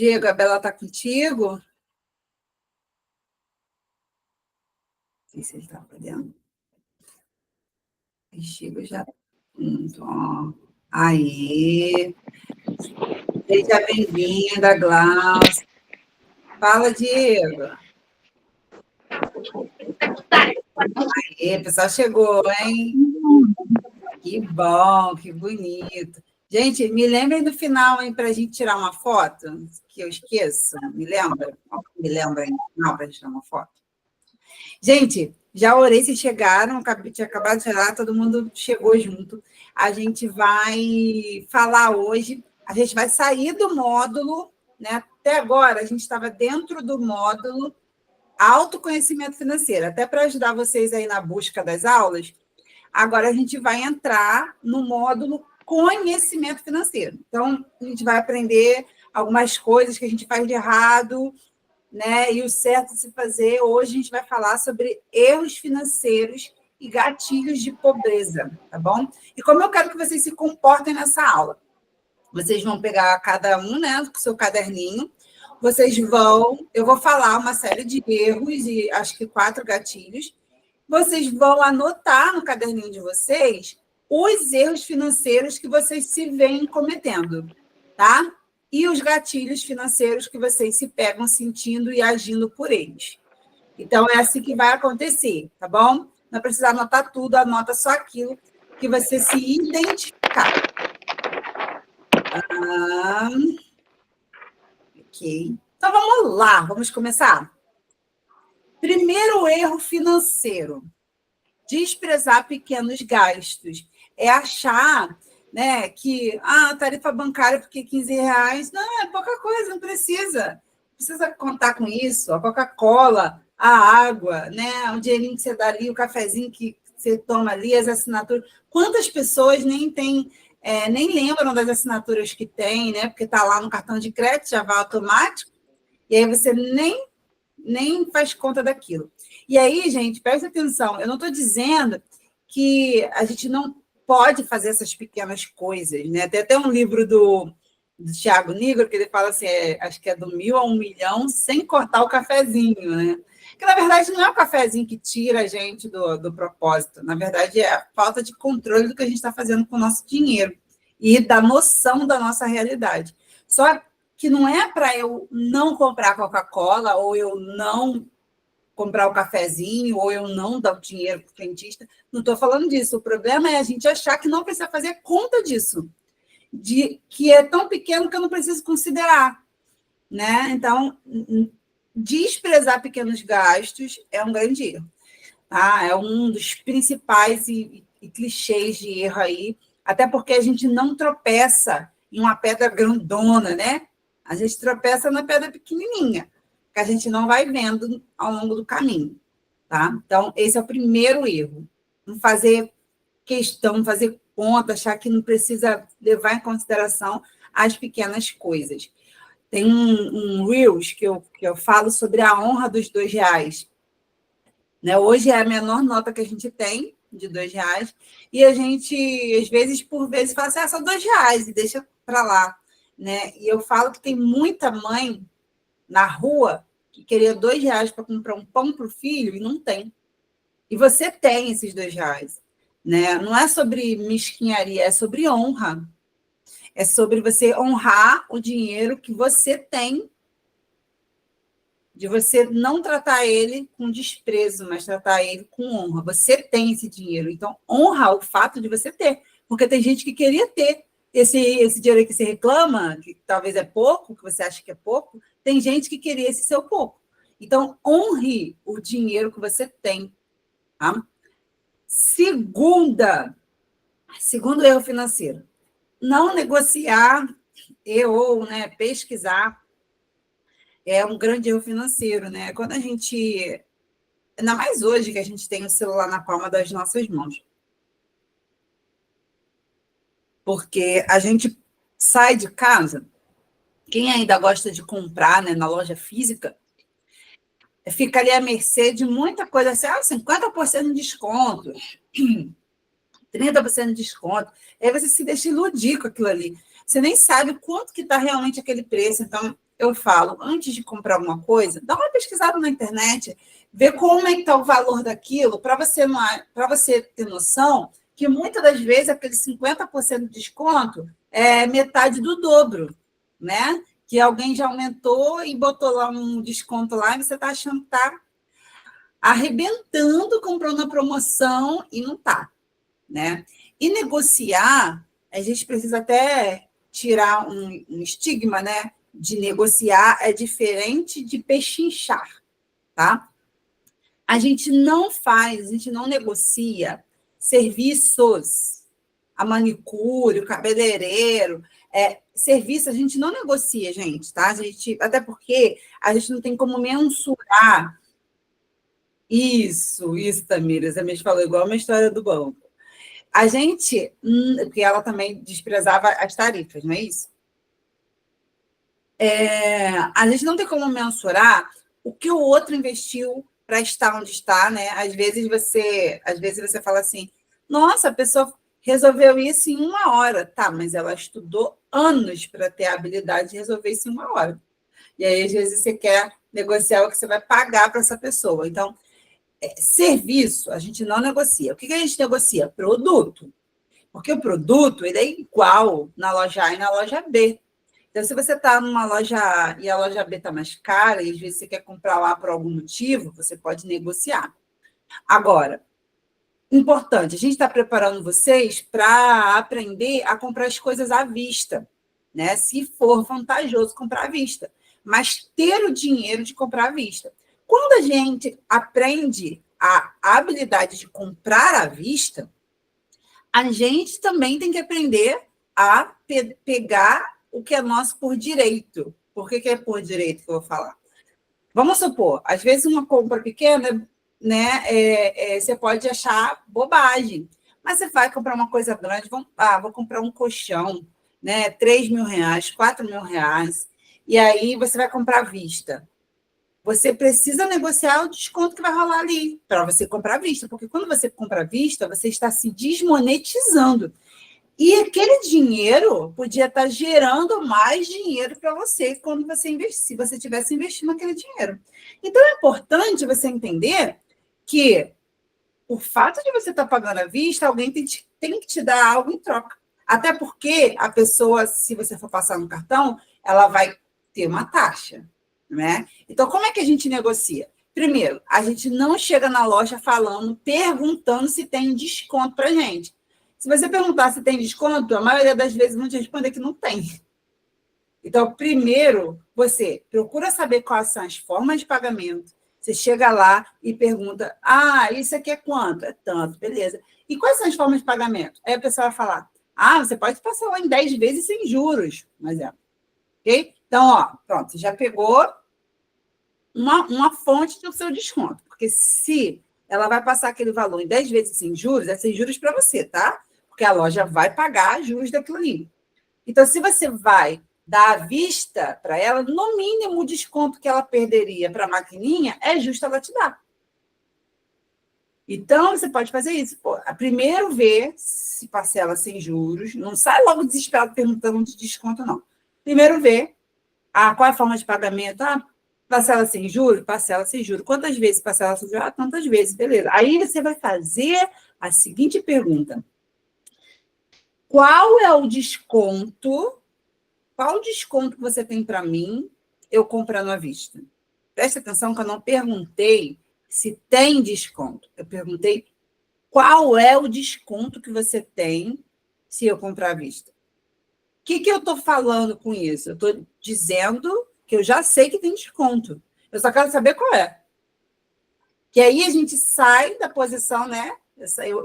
Diego, a Bela está contigo? Não sei se ele está podendo. Chico já. Ó. Aí. Seja bem-vinda, Glaucia. Fala, Diego. Aí, o pessoal chegou, hein? Que bom, que bonito. Gente, me lembrem do final, hein, para a gente tirar uma foto, que eu esqueço. Me lembra? Me lembra aí, não, para a gente tirar uma foto. Gente, já orei, se chegaram, tinha acabado de chegar, todo mundo chegou junto. A gente vai falar hoje, a gente vai sair do módulo, né? Até agora, a gente estava dentro do módulo autoconhecimento financeiro, até para ajudar vocês aí na busca das aulas. Agora a gente vai entrar no módulo conhecimento financeiro. Então, a gente vai aprender algumas coisas que a gente faz de errado, né? E o certo de se fazer. Hoje a gente vai falar sobre erros financeiros e gatilhos de pobreza, tá bom? E como eu quero que vocês se comportem nessa aula. Vocês vão pegar cada um, né, com o seu caderninho. Eu vou falar uma série de erros e acho que 4 gatilhos. Vocês vão anotar no caderninho de vocês os erros financeiros que vocês se veem cometendo, tá? E os gatilhos financeiros que vocês se pegam sentindo e agindo por eles. Então, é assim que vai acontecer, tá bom? Não precisa anotar tudo, anota só aquilo que você se identificar. Ok. Então, vamos lá, vamos começar? Primeiro erro financeiro. Desprezar pequenos gastos. É achar, né, que a tarifa bancária porque R$ 15, não, é pouca coisa, não precisa. Não precisa contar com isso. A Coca-Cola, a água, né, o dinheirinho que você dá ali, o cafezinho que você toma ali, as assinaturas. Quantas pessoas nem lembram das assinaturas que tem, né? Porque está lá no cartão de crédito, já vai automático, e aí você nem faz conta daquilo. E aí, gente, presta atenção, eu não estou dizendo que a gente não pode fazer essas pequenas coisas, né? Tem até um livro do Thiago Nigro que ele fala assim, acho que é do 1000 a 1 milhão, sem cortar o cafezinho, né? Que, na verdade, não é o cafezinho que tira a gente do propósito. Na verdade, é a falta de controle do que a gente está fazendo com o nosso dinheiro e da noção da nossa realidade. Só que não é para eu não comprar Coca-Cola ou eu não comprar o cafezinho ou eu não dar o dinheiro para o frentista. Não estou falando disso. O problema é a gente achar que não precisa fazer conta disso, que é tão pequeno que eu não preciso considerar, né? Então, desprezar pequenos gastos é um grande erro. Tá? É um dos principais e clichês de erro aí, até porque a gente não tropeça em uma pedra grandona, né? A gente tropeça na pedra pequenininha, que a gente não vai vendo ao longo do caminho, tá? Então, esse é o primeiro erro. Não fazer questão, não fazer conta, achar que não precisa levar em consideração as pequenas coisas. Tem um Reels que eu falo sobre a honra dos R$ 2. Né? Hoje é a menor nota que a gente tem, de R$ 2, e a gente, às vezes, por vezes, fala assim, são R$ 2, e deixa para lá. Né? E eu falo que tem muita mãe na rua que queria R$ 2 para comprar um pão para o filho e não tem. E você tem esses R$ 2. Né? Não é sobre mesquinharia, é sobre honra. É sobre você honrar o dinheiro que você tem, de você não tratar ele com desprezo, mas tratar ele com honra. Você tem esse dinheiro, então honra o fato de você ter, porque tem gente que queria ter esse dinheiro que você reclama, que talvez é pouco, que você acha que é pouco, tem gente que queria esse seu pouco. Então, honre o dinheiro que você tem. Tá? Segundo erro financeiro, não negociar ou, né, pesquisar é um grande erro financeiro, né? Quando a gente, ainda mais hoje que a gente tem o celular na palma das nossas mãos, porque a gente sai de casa, quem ainda gosta de comprar, né, na loja física, fica ali à mercê de muita coisa, assim, 50% de desconto, 30% de desconto, aí você se deixa iludir com aquilo ali. Você nem sabe quanto que está realmente aquele preço. Então, eu falo, antes de comprar alguma coisa, dá uma pesquisada na internet, vê como é que está o valor daquilo, para você ter noção que muitas das vezes aquele 50% de desconto é metade do dobro, né? Que alguém já aumentou e botou lá um desconto lá e você está achando que está arrebentando, comprando na promoção e não está, né? E negociar, a gente precisa até tirar um estigma, né? De negociar é diferente de pechinchar, tá? A gente não negocia serviços, a manicure, o cabeleireiro, serviço a gente não negocia, gente, tá? Até porque a gente não tem como mensurar isso, Tamires, a gente falou igual uma história do banco. A gente, porque ela também desprezava as tarifas, não é isso? A gente não tem como mensurar o que o outro investiu para estar onde está, né? Às vezes você fala assim, nossa, a pessoa resolveu isso em 1 hora. Tá, mas ela estudou anos para ter a habilidade de resolver isso em 1 hora. E aí, às vezes, você quer negociar o que você vai pagar para essa pessoa. Então, serviço, a gente não negocia. O que a gente negocia? Produto. Porque o produto ele é igual na loja A e na loja B. Então, se você está numa loja A e a loja B está mais cara, e às vezes você quer comprar lá por algum motivo, você pode negociar. Agora, importante, a gente está preparando vocês para aprender a comprar as coisas à vista, né? Se for vantajoso comprar à vista, mas ter o dinheiro de comprar à vista. Quando a gente aprende a habilidade de comprar à vista, a gente também tem que aprender a pegar o que é nosso por direito. Por que é por direito que eu vou falar? Vamos supor, às vezes uma compra pequena, né, você pode achar bobagem, mas você vai comprar uma coisa grande, vou comprar um colchão, né, R$ 3.000, R$ 4.000, e aí você vai comprar à vista. Você precisa negociar o desconto que vai rolar ali para você comprar à vista, porque quando você compra à vista, você está se desmonetizando. E aquele dinheiro podia estar gerando mais dinheiro para você quando você investir, se você tivesse investindo aquele dinheiro. Então, é importante você entender que o fato de você estar pagando à vista, alguém tem que te dar algo em troca. Até porque a pessoa, se você for passar no cartão, ela vai ter uma taxa, né? Então, como é que a gente negocia? Primeiro, a gente não chega na loja perguntando se tem desconto para gente. Se você perguntar se tem desconto, a maioria das vezes vão te responder que não tem. Então, primeiro, você procura saber quais são as formas de pagamento. Você chega lá e pergunta, isso aqui é quanto? É tanto, beleza. E quais são as formas de pagamento? Aí a pessoa vai falar, você pode passar lá em 10 vezes sem juros, por exemplo. Ok? Então, pronto, você já pegou uma fonte do seu desconto. Porque se ela vai passar aquele valor em 10 vezes sem juros, é sem juros para você, tá? Porque a loja vai pagar juros daquilo ali. Então, se você vai dar à vista para ela, no mínimo o desconto que ela perderia para a maquininha, é justo ela te dar. Então, você pode fazer isso. Primeiro ver se parcela sem juros. Não sai logo desesperado perguntando de desconto, não. Primeiro ver qual é a forma de pagamento. Parcela sem juros? Parcela sem juros. Quantas vezes parcela sem juros? Tantas vezes, beleza. Aí você vai fazer a seguinte pergunta. Qual é o desconto? Qual o desconto que você tem para mim eu comprando à vista? Presta atenção que eu não perguntei se tem desconto. Eu perguntei qual é o desconto que você tem se eu comprar à vista. O que eu estou falando com isso? Eu estou dizendo que eu já sei que tem desconto. Eu só quero saber qual é. Que aí a gente sai da posição, né?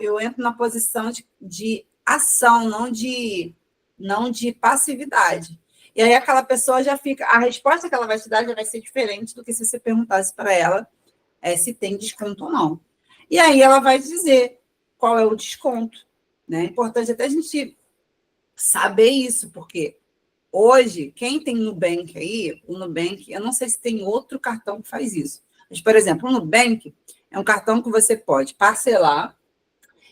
Eu entro na posição de ação, não de passividade. E aí aquela pessoa já fica... A resposta que ela vai te dar já vai ser diferente do que se você perguntasse para ela se tem desconto ou não. E aí ela vai dizer qual é o desconto. Né? É importante até a gente saber isso, porque hoje, quem tem Nubank aí, o Nubank, eu não sei se tem outro cartão que faz isso. Mas, por exemplo, o Nubank é um cartão que você pode parcelar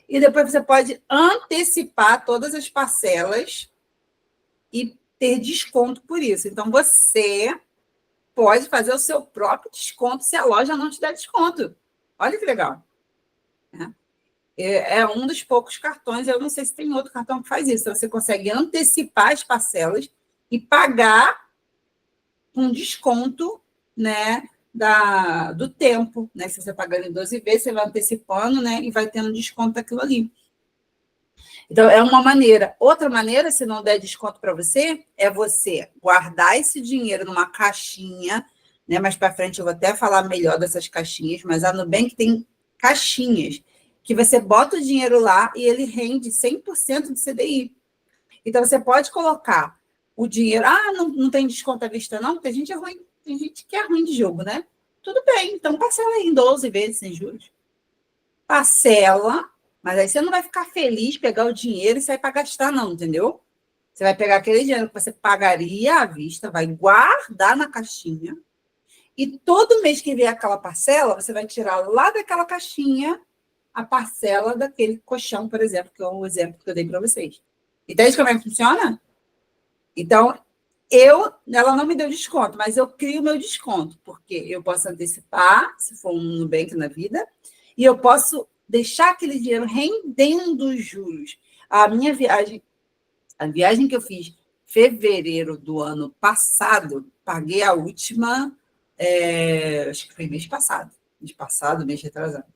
e depois você pode antecipar todas as parcelas e ter desconto por isso. Então, você pode fazer o seu próprio desconto se a loja não te der desconto. Olha que legal. É um dos poucos cartões, eu não sei se tem outro cartão que faz isso. Você consegue antecipar as parcelas e pagar com desconto, né, do tempo, né? Se você pagando em 12 vezes, você vai antecipando, né, e vai tendo desconto daquilo ali. Então, é uma maneira. Outra maneira, se não der desconto para você, é você guardar esse dinheiro numa caixinha, né? Mais para frente eu vou até falar melhor dessas caixinhas, mas a Nubank tem caixinhas que você bota o dinheiro lá e ele rende 100% de CDI. Então, você pode colocar o dinheiro. Ah, não tem desconto à vista, não, porque a gente é ruim. Tem gente que é ruim de jogo, né? Tudo bem, então parcela aí em 12 vezes sem juros. Parcela, mas aí você não vai ficar feliz, pegar o dinheiro e sair para gastar, não, entendeu? Você vai pegar aquele dinheiro que você pagaria à vista, vai guardar na caixinha, e todo mês que vier aquela parcela, você vai tirar lá daquela caixinha a parcela daquele colchão, por exemplo, que é o exemplo que eu dei para vocês. Entende como é que funciona? Então, ela não me deu desconto, mas eu crio o meu desconto, porque eu posso antecipar, se for um Nubank na vida, e eu posso deixar aquele dinheiro rendendo os juros. A viagem que eu fiz em fevereiro do ano passado, paguei a última, acho que foi mês passado, mês retrasado.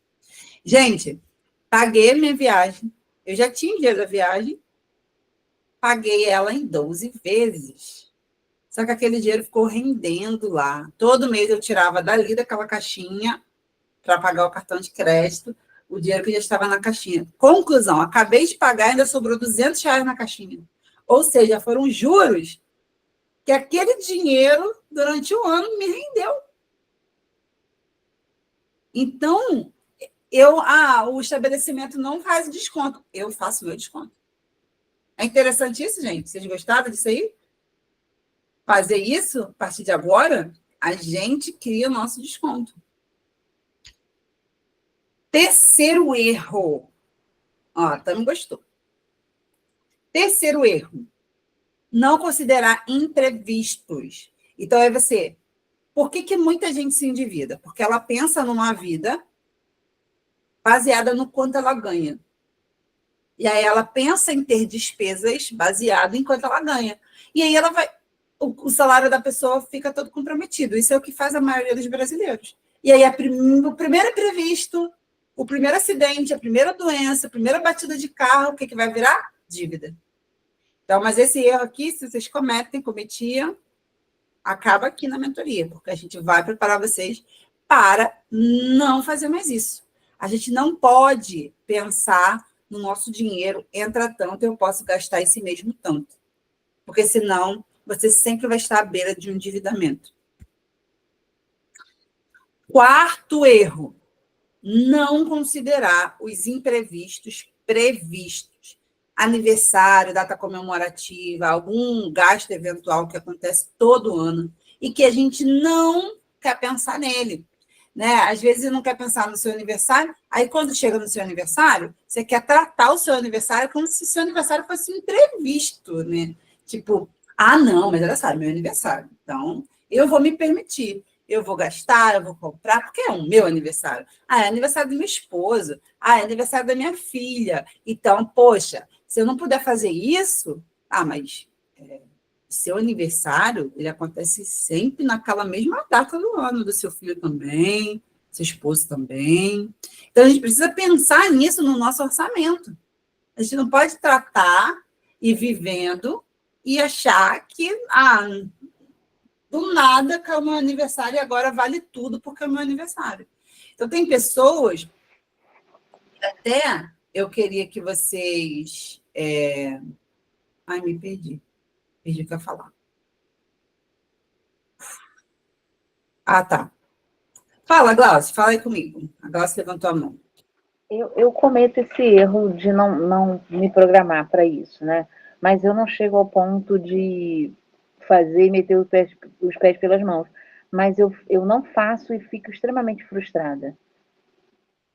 Gente, paguei a minha viagem, eu já tinha o dinheiro da viagem, paguei ela em 12 vezes. Só que aquele dinheiro ficou rendendo lá. Todo mês eu tirava dali daquela caixinha para pagar o cartão de crédito, o dinheiro que já estava na caixinha. Conclusão, acabei de pagar e ainda sobrou R$ 200 na caixinha. Ou seja, foram juros que aquele dinheiro, durante o ano, me rendeu. Então, o estabelecimento não faz desconto. Eu faço meu desconto. É interessante isso, gente? Vocês gostaram disso aí? Fazer isso, a partir de agora, a gente cria o nosso desconto. Terceiro erro. Ó, não gostou. Terceiro erro. Não considerar imprevistos. Então, é você. Por que muita gente se endivida? Porque ela pensa numa vida baseada no quanto ela ganha. E aí ela pensa em ter despesas baseado em quanto ela ganha. E aí ela vai. O salário da pessoa fica todo comprometido. Isso é o que faz a maioria dos brasileiros. E aí o primeiro imprevisto, o primeiro acidente, a primeira doença, a primeira batida de carro, o que vai virar? Dívida. Então, mas esse erro aqui, se vocês cometiam, acaba aqui na mentoria, porque a gente vai preparar vocês para não fazer mais isso. A gente não pode pensar no nosso dinheiro, entra tanto, eu posso gastar esse mesmo tanto. Porque senão você sempre vai estar à beira de um endividamento. Quarto erro, não considerar os imprevistos previstos. Aniversário, data comemorativa, algum gasto eventual que acontece todo ano e que a gente não quer pensar nele. Né? Às vezes você não quer pensar no seu aniversário, aí quando chega no seu aniversário, você quer tratar o seu aniversário como se o seu aniversário fosse um imprevisto, né? Tipo, não, mas olha só, é meu aniversário, então eu vou me permitir. Eu vou gastar, eu vou comprar, porque é o meu aniversário. É aniversário do meu esposo. É aniversário da minha filha. Então, poxa, se eu não puder fazer isso, mas seu aniversário, ele acontece sempre naquela mesma data do ano, do seu filho também, seu esposo também. Então, a gente precisa pensar nisso no nosso orçamento. A gente não pode tratar e vivendo e achar que, do nada, que é o meu aniversário e agora vale tudo porque é o meu aniversário. Então, tem pessoas, até eu queria que vocês... me perdi. Perdi o que eu ia falar. Tá. Fala, Glaucia, fala aí comigo. A Glaucia levantou a mão. Eu cometo esse erro de não me programar para isso, né? Mas eu não chego ao ponto de fazer e meter os pés pelas mãos. Mas eu não faço e fico extremamente frustrada.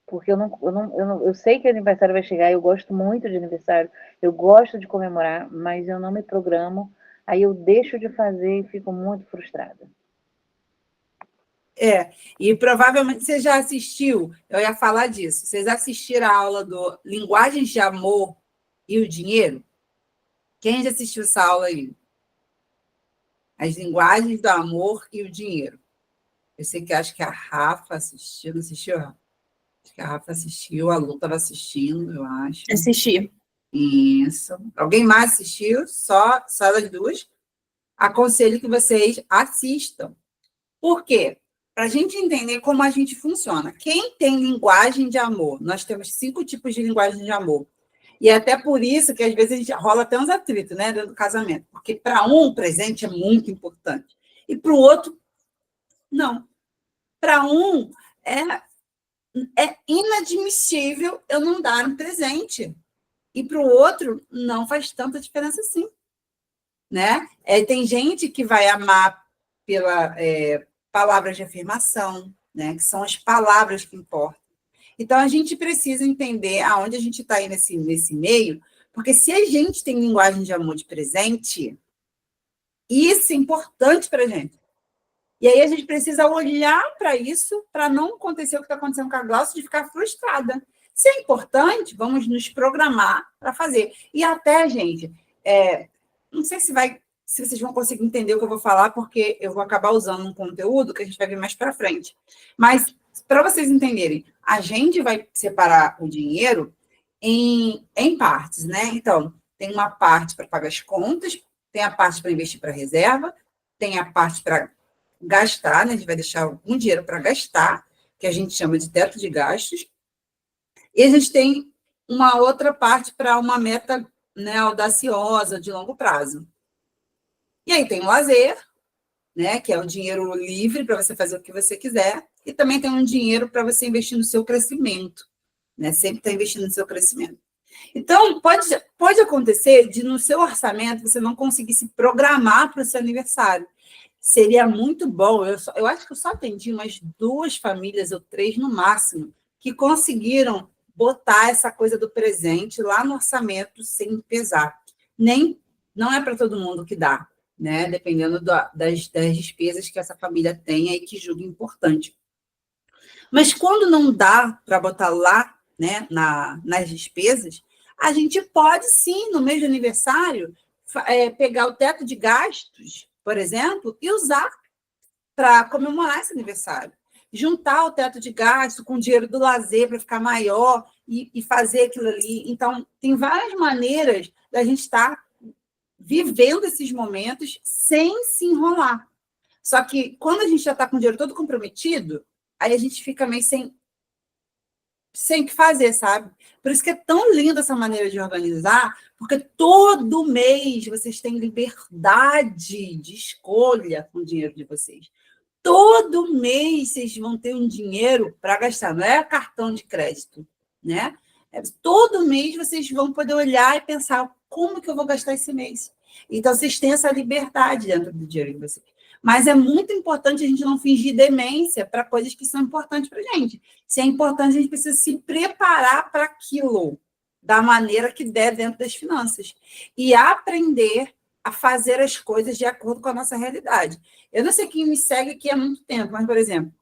Porque eu sei que o aniversário vai chegar, eu gosto muito de aniversário, eu gosto de comemorar, mas eu não me programo, aí eu deixo de fazer e fico muito frustrada. E provavelmente você já assistiu, eu ia falar disso, vocês assistiram a aula do Linguagens de Amor e o Dinheiro? Quem já assistiu essa aula aí? As linguagens do amor e o dinheiro. Eu sei que acho que a Rafa assistiu, não assistiu, Rafa? Acho que a Rafa assistiu, a Lu estava assistindo, eu acho. Assisti. Isso. Alguém mais assistiu? Só elas duas? Aconselho que vocês assistam. Por quê? Para a gente entender como a gente funciona. Quem tem linguagem de amor? Nós temos 5 tipos de linguagem de amor. E é até por isso que, às vezes, a gente rola até uns atritos, né, dentro do casamento. Porque, para um, o presente é muito importante. E, para o outro, não. Para um, é inadmissível eu não dar um presente. E, para o outro, não faz tanta diferença assim. Né? Tem gente que vai amar pela palavras de afirmação, né? Que são as palavras que importam. Então, a gente precisa entender aonde a gente está aí nesse meio, porque se a gente tem linguagem de amor de presente, isso é importante para a gente. E aí a gente precisa olhar para isso para não acontecer o que está acontecendo com a Glaucia, de ficar frustrada. Se é importante, vamos nos programar para fazer. E até, gente, não sei se vocês vão conseguir entender o que eu vou falar, porque eu vou acabar usando um conteúdo que a gente vai ver mais para frente. Mas, para vocês entenderem, a gente vai separar o dinheiro em partes, né? Então, tem uma parte para pagar as contas, tem a parte para investir para reserva, tem a parte para gastar, né? A gente vai deixar algum dinheiro para gastar, que a gente chama de teto de gastos, e a gente tem uma outra parte para uma meta, né, audaciosa, de longo prazo. E aí tem o lazer, né, que é o dinheiro livre para você fazer o que você quiser, e também tem um dinheiro para você investir no seu crescimento, né, sempre está investindo no seu crescimento. Então, pode acontecer de, no seu orçamento, você não conseguir se programar para o seu aniversário. Seria muito bom, eu acho que eu só atendi umas 2 famílias, ou 3 no máximo, que conseguiram botar essa coisa do presente lá no orçamento sem pesar. Não é para todo mundo que dá, né? Dependendo das despesas que essa família tem e que julga importante. Mas quando não dá para botar lá, né, nas despesas, a gente pode sim, no mês de aniversário, pegar o teto de gastos, por exemplo, e usar para comemorar esse aniversário. Juntar o teto de gasto com o dinheiro do lazer para ficar maior e fazer aquilo ali. Então, tem várias maneiras da gente estar vivendo esses momentos sem se enrolar. Só que, quando a gente já está com o dinheiro todo comprometido, aí a gente fica meio sem o que fazer, sabe? Por isso que é tão linda essa maneira de organizar, porque todo mês vocês têm liberdade de escolha com o dinheiro de vocês. Todo mês vocês vão ter um dinheiro para gastar, não é cartão de crédito, né? Todo mês vocês vão poder olhar e pensar como que eu vou gastar esse mês. Então, vocês têm essa liberdade dentro do dinheiro de vocês. Mas é muito importante a gente não fingir demência para coisas que são importantes para a gente. Se é importante, a gente precisa se preparar para aquilo da maneira que der dentro das finanças. E aprender a fazer as coisas de acordo com a nossa realidade. Eu não sei quem me segue aqui há muito tempo, mas, por exemplo,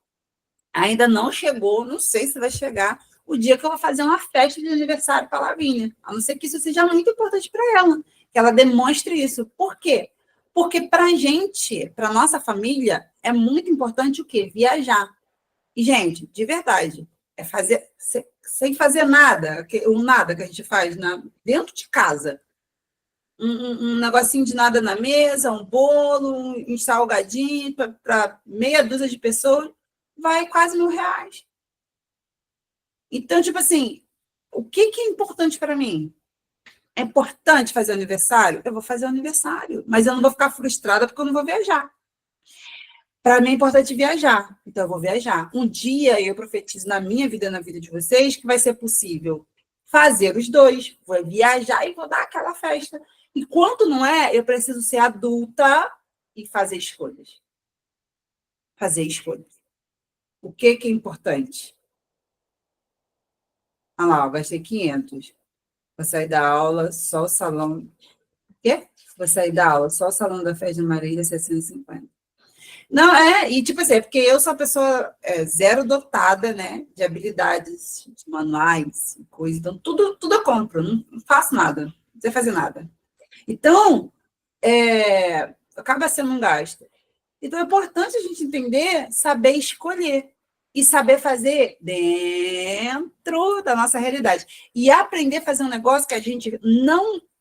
ainda não chegou, não sei se vai chegar, o dia que eu vou fazer uma festa de aniversário para a Lavínia. A não ser que isso seja muito importante para ela, que ela demonstre isso. Por quê? Porque para a gente, para a nossa família, é muito importante o quê? Viajar. E, gente, de verdade, é fazer sem fazer nada, o nada que a gente faz dentro de casa. Um negocinho de nada na mesa, um bolo, um salgadinho para meia dúzia de pessoas, vai quase R$ 1.000. Então, tipo assim, o que é importante para mim? É importante fazer aniversário? Eu vou fazer o aniversário, mas eu não vou ficar frustrada porque eu não vou viajar. Para mim é importante viajar, então eu vou viajar. Um dia eu profetizo na minha vida e na vida de vocês que vai ser possível fazer os dois. Vou viajar e vou dar aquela festa. Enquanto não é, eu preciso ser adulta e fazer escolhas. Fazer escolhas. O que é importante? Ah lá, vai ser 500. Vou sair da aula, só o salão... O quê? Vou sair da aula, só o salão da festa de Marília, 650. Não, e tipo assim, é porque eu sou uma pessoa zero dotada, né, de habilidades de manuais, coisa, então tudo eu compro, não faço nada, não sei fazer nada. Então, acaba sendo um gasto. Então, é importante a gente entender, saber escolher e saber fazer dentro da nossa realidade. E aprender a fazer um negócio que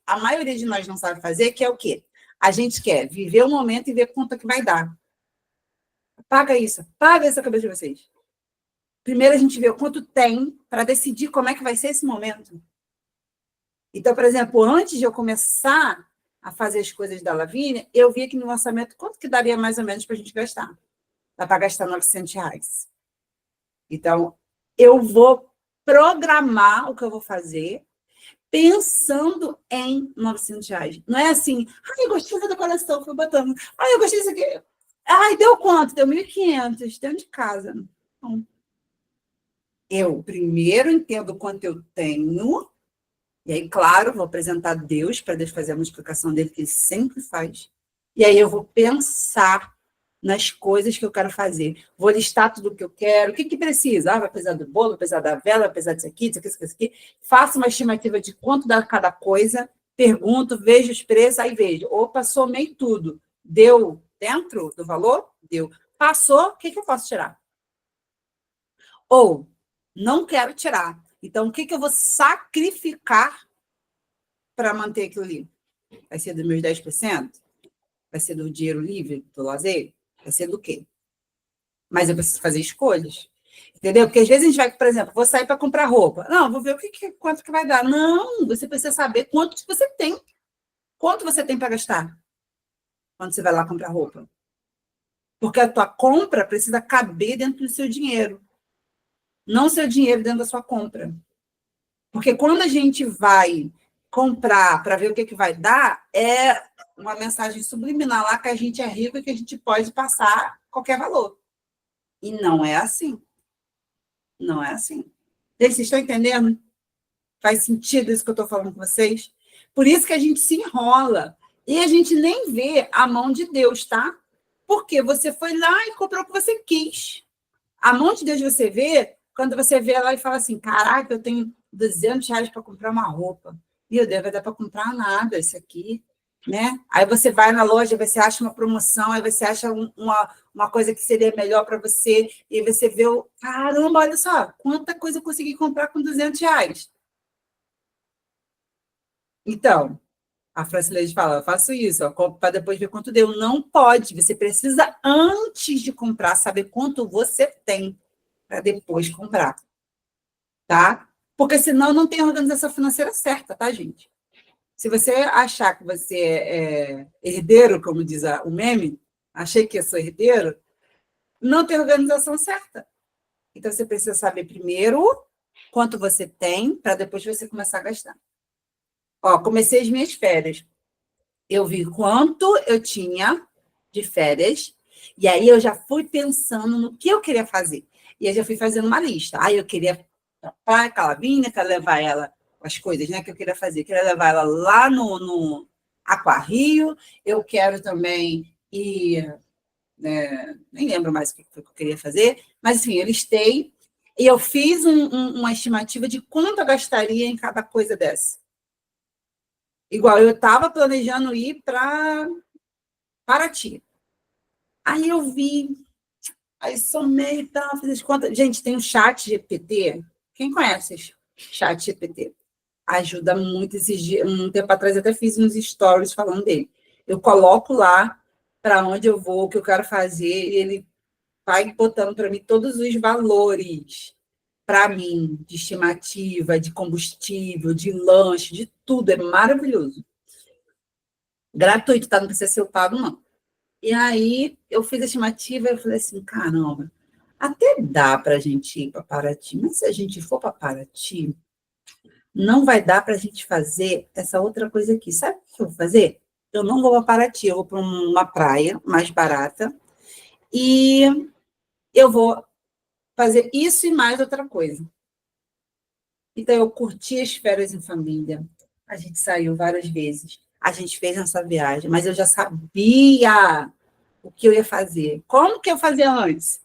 a maioria de nós não sabe fazer, que é o quê? A gente quer viver o momento e ver quanto que vai dar. Paga isso a cabeça de vocês. Primeiro a gente vê o quanto tem para decidir como é que vai ser esse momento. Então, por exemplo, antes de eu começar a fazer as coisas da Lavínia, eu vi aqui no orçamento quanto que daria mais ou menos para a gente gastar. Dá para gastar R$ 900. Então, eu vou programar o que eu vou fazer pensando em R$ 900. Não é assim, eu gostei da decoração, fui botando. Eu gostei disso aqui. Deu quanto? Deu 1.500 dentro de casa. Não. Eu primeiro entendo quanto eu tenho, e aí, claro, vou apresentar Deus para Deus fazer a multiplicação dele, que ele sempre faz. E aí eu vou pensar nas coisas que eu quero fazer. Vou listar tudo o que eu quero. O que precisa? Vai precisar do bolo, vai precisar da vela, vai precisar disso aqui, disso aqui, disso aqui. Faço uma estimativa de quanto dá cada coisa, pergunto, vejo os preços, aí vejo. Opa, somei tudo. Deu dentro do valor? Deu. Passou, o que eu posso tirar? Ou, não quero tirar. Então, o que eu vou sacrificar para manter aquilo ali? Vai ser dos meus 10%? Vai ser do dinheiro livre, do lazer? Vai ser do quê? Mas eu preciso fazer escolhas. Entendeu? Porque às vezes a gente vai, por exemplo, vou sair para comprar roupa. Não, vou ver quanto que vai dar. Não, você precisa saber quanto você tem. Quanto você tem para gastar quando você vai lá comprar roupa. Porque a tua compra precisa caber dentro do seu dinheiro. Não o seu dinheiro dentro da sua compra. Porque quando a gente vai comprar para ver o que vai dar, é uma mensagem subliminar lá que a gente é rico e que a gente pode passar qualquer valor. E não é assim. Não é assim. Vocês estão entendendo? Faz sentido isso que eu estou falando com vocês? Por isso que a gente se enrola. E a gente nem vê a mão de Deus, tá? Porque você foi lá e comprou o que você quis. A mão de Deus você vê quando você vê lá e fala assim, caraca, eu tenho R$ 200 para comprar uma roupa. Meu Deus, vai dar para comprar nada isso aqui, né? Aí você vai na loja, você acha uma promoção, aí você acha uma coisa que seria melhor para você, e você vê caramba, olha só, quanta coisa eu consegui comprar com R$ 200. Então, a Francileide fala, eu faço isso, eu compro para depois ver quanto deu. Não pode, você precisa, antes de comprar, saber quanto você tem para depois comprar, tá? Porque senão não tem organização financeira certa, tá, gente? Se você achar que você é herdeiro, como diz o meme, achei que eu sou herdeiro, não tem organização certa. Então, você precisa saber primeiro quanto você tem, para depois você começar a gastar. Comecei as minhas férias. Eu vi quanto eu tinha de férias, e aí eu já fui pensando no que eu queria fazer. E eu já fui fazendo uma lista. Eu queria para a Lavínia, quero levar ela, as coisas, né, que eu queria fazer. Eu queria levar ela lá no Aquarrio, eu quero também ir, nem lembro mais o que eu queria fazer, mas, enfim, eu listei e eu fiz uma estimativa de quanto eu gastaria em cada coisa dessa. Igual, eu estava planejando ir para Paraty. Aí eu vi, aí somei e tal, fiz as contas. Gente, tem o chat GPT. Quem conhece esse chat GPT? Ajuda muito. Um tempo atrás eu até fiz uns stories falando dele. Eu coloco lá para onde eu vou, o que eu quero fazer, e ele vai botando para mim todos os valores para mim, de estimativa, de combustível, de lanche, de tudo. É maravilhoso. Gratuito, tá? Não precisa ser pago, não. E aí eu fiz a estimativa e eu falei assim, caramba, até dá para a gente ir para Paraty, mas se a gente for para Paraty, não vai dar para a gente fazer essa outra coisa aqui. Sabe o que eu vou fazer? Eu não vou para Paraty, eu vou para uma praia mais barata e eu vou fazer isso e mais outra coisa. Então, eu curti as férias em família. A gente saiu várias vezes. A gente fez essa viagem, mas eu já sabia o que eu ia fazer. Como que eu fazia antes?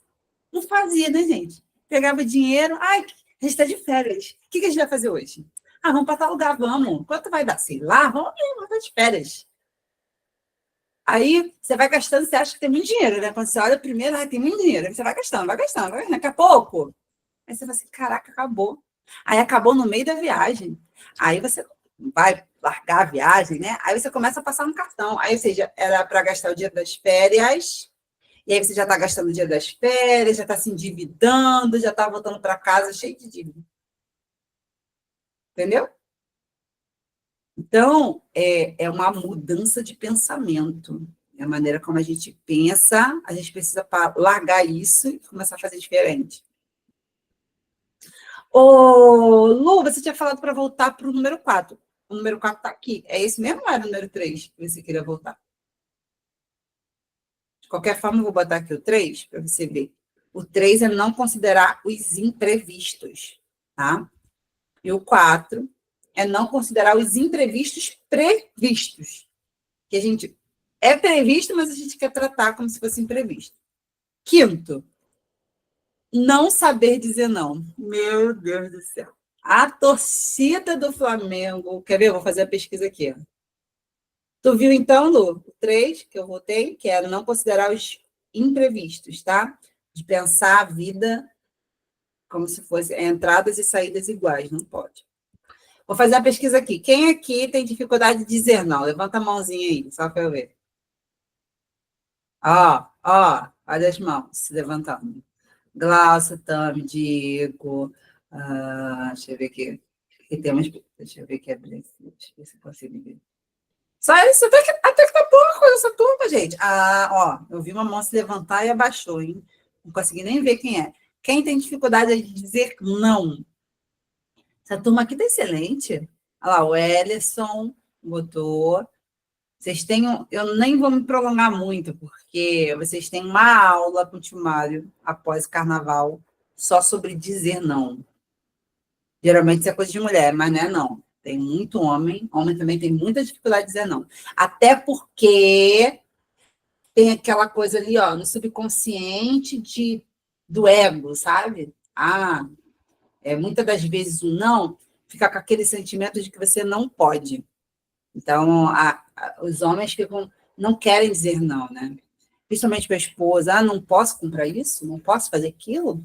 Não fazia, né, gente? Pegava dinheiro, ai, a gente está de férias. O que a gente vai fazer hoje? Ah, vamos para tal lugar, vamos. Quanto vai dar? Sei lá, vamos estar de férias. Aí você vai gastando, você acha que tem muito dinheiro, né? Quando você olha primeiro, tem muito dinheiro. Aí você vai gastando, vai gastando, vai gastando. Daqui a pouco, aí você fala assim, caraca, acabou. Aí acabou no meio da viagem. Aí você vai largar a viagem, né? Aí você começa a passar no cartão. Aí, ou seja, era para gastar o dia das férias, e aí você já está gastando o dia das férias, já está se endividando, já está voltando para casa cheio de dívida. Entendeu? Então, é uma mudança de pensamento. É a maneira como a gente pensa, a gente precisa largar isso e começar a fazer diferente. Ô, Lu, você tinha falado para voltar para o número 4. O número 4 está aqui. É esse mesmo ou era o número 3 que você queria voltar? De qualquer forma, eu vou botar aqui o 3 para você ver. O 3 é não considerar os imprevistos, tá? E o 4 é não considerar os imprevistos previstos. Que a gente é previsto, mas a gente quer tratar como se fosse imprevisto. Quinto, não saber dizer não. Meu Deus do céu. A torcida do Flamengo. Quer ver? Eu vou fazer a pesquisa aqui. Tu viu, então, Lu? O 3 que eu votei, que era não considerar os imprevistos, tá? De pensar a vida como se fosse entradas e saídas iguais. Não pode. Vou fazer a pesquisa aqui. Quem aqui tem dificuldade de dizer não? Levanta a mãozinha aí, só para eu ver. Olha as mãos se levantando. Glaucia, Tami, Diego. Deixa eu ver aqui. Aqui temos. Deixa eu ver aqui. Deixa eu ver se eu consigo ver. Só isso, até que tá pouco essa turma, gente. Eu vi uma mão se levantar e abaixou, hein? Não consegui nem ver quem é. Quem tem dificuldade de dizer não? Essa turma aqui tá excelente. Olha lá, o Ellison botou. Vocês têm. Eu nem vou me prolongar muito, porque vocês têm uma aula com o tio Mário após o carnaval só sobre dizer não. Geralmente isso é coisa de mulher, mas não é não. Tem muito homem. Homem também tem muita dificuldade de dizer não. Até porque tem aquela coisa ali, ó, no subconsciente do ego, sabe? Muitas das vezes o não fica com aquele sentimento de que você não pode. Então, os homens não querem dizer não, né? Principalmente para a esposa, não posso comprar isso, não posso fazer aquilo,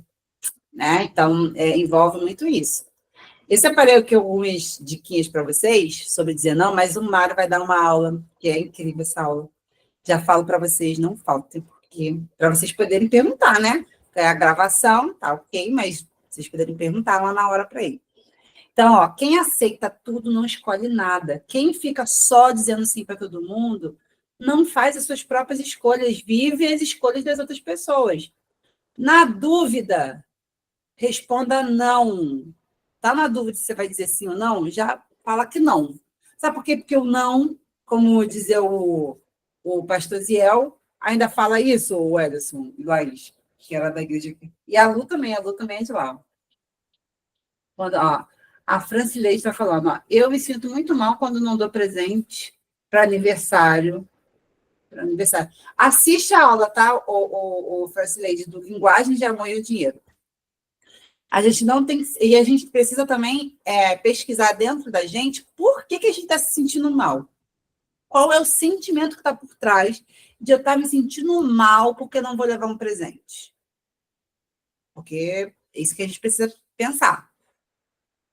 né? Então, envolve muito isso. Eu separei aqui algumas diquinhas para vocês sobre dizer não, mas o Mário vai dar uma aula, que é incrível essa aula. Já falo para vocês, não faltem, porque para vocês poderem perguntar, né? É a gravação, tá ok, mas vocês poderem perguntar lá na hora para ele. Então, ó, quem aceita tudo não escolhe nada. Quem fica só dizendo sim para todo mundo não faz as suas próprias escolhas, vive as escolhas das outras pessoas. Na dúvida, responda não. Tá na dúvida se você vai dizer sim ou não? Já fala que não. Sabe por quê? Porque o não, como dizia o pastor Ziel, ainda fala isso, o Ederson, Laís, que era da igreja aqui. E a Lu também é de lá. Quando, a Francileide está falando, eu me sinto muito mal quando não dou presente para aniversário. Assiste a aula, tá, o Francileide, do Linguagem de Amor e o Dinheiro. A gente não tem. E a gente precisa também pesquisar dentro da gente por que a gente está se sentindo mal. Qual é o sentimento que está por trás de eu estar me sentindo mal porque não vou levar um presente? Porque é isso que a gente precisa pensar.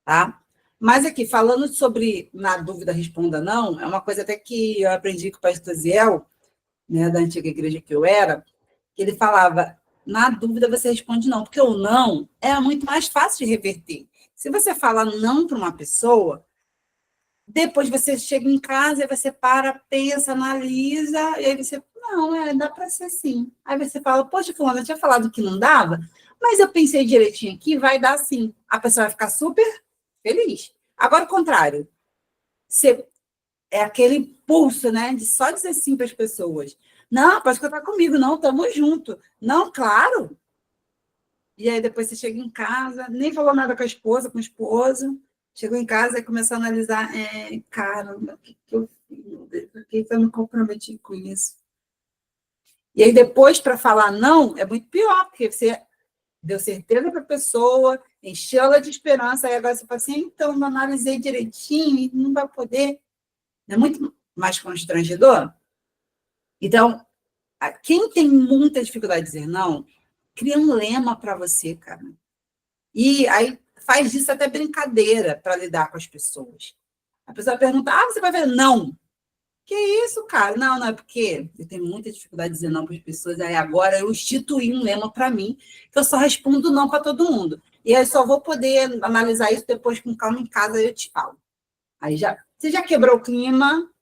Tá? Mas aqui, falando sobre na dúvida responda não, é uma coisa até que eu aprendi com o pastor Ziel, né, da antiga igreja que eu era, que ele falava, na dúvida você responde não, porque o não é muito mais fácil de reverter. Se você fala não para uma pessoa, depois você chega em casa e você pensa, analisa, e aí você, não, dá para ser sim. Aí você fala, poxa, fulano, eu tinha falado que não dava, mas eu pensei direitinho aqui, vai dar sim. A pessoa vai ficar super feliz. Agora, o contrário. Você é aquele pulso, né? De só dizer sim para as pessoas. Não, pode contar comigo, não, estamos juntos. Não, claro. E aí depois você chega em casa, nem falou nada com a esposa, com o esposo. Chegou em casa e começou a analisar, cara, o que eu fiz? Por que eu me comprometi com isso? E aí, depois, para falar não, é muito pior, porque você deu certeza para a pessoa, encheu ela de esperança, aí agora você fala assim, então, não analisei direitinho e não vai poder. É muito mais constrangedor. Então, quem tem muita dificuldade de dizer não, cria um lema para você, cara. E aí faz disso até brincadeira para lidar com as pessoas. A pessoa pergunta, você vai ver? Não. Que isso, cara? Não, não, é porque eu tenho muita dificuldade de dizer não para as pessoas, aí agora eu instituí um lema para mim, que eu só respondo não para todo mundo. E aí só vou poder analisar isso depois com calma em casa, eu te falo. Aí você já quebrou o clima,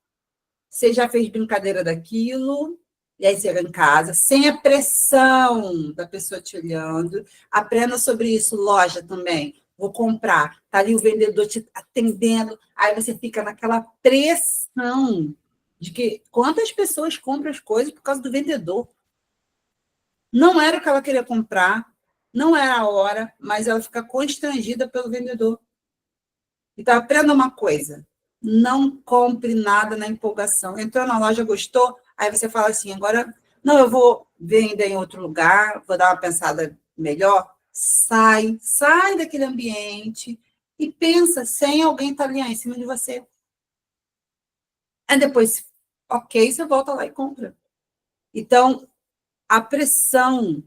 você já fez brincadeira daquilo, e aí você chega em casa, sem a pressão da pessoa te olhando. Aprenda sobre isso, loja também. Vou comprar, tá ali o vendedor te atendendo, aí você fica naquela pressão de que quantas pessoas compram as coisas por causa do vendedor. Não era o que ela queria comprar, não era a hora, mas ela fica constrangida pelo vendedor. Então, aprenda uma coisa, não compre nada na empolgação. Entrou na loja, gostou, aí você fala assim, agora, não, eu vou vender em outro lugar, vou dar uma pensada melhor. Sai daquele ambiente e pensa sem alguém estar ali em cima de você. Aí depois, ok, você volta lá e compra. Então, a pressão,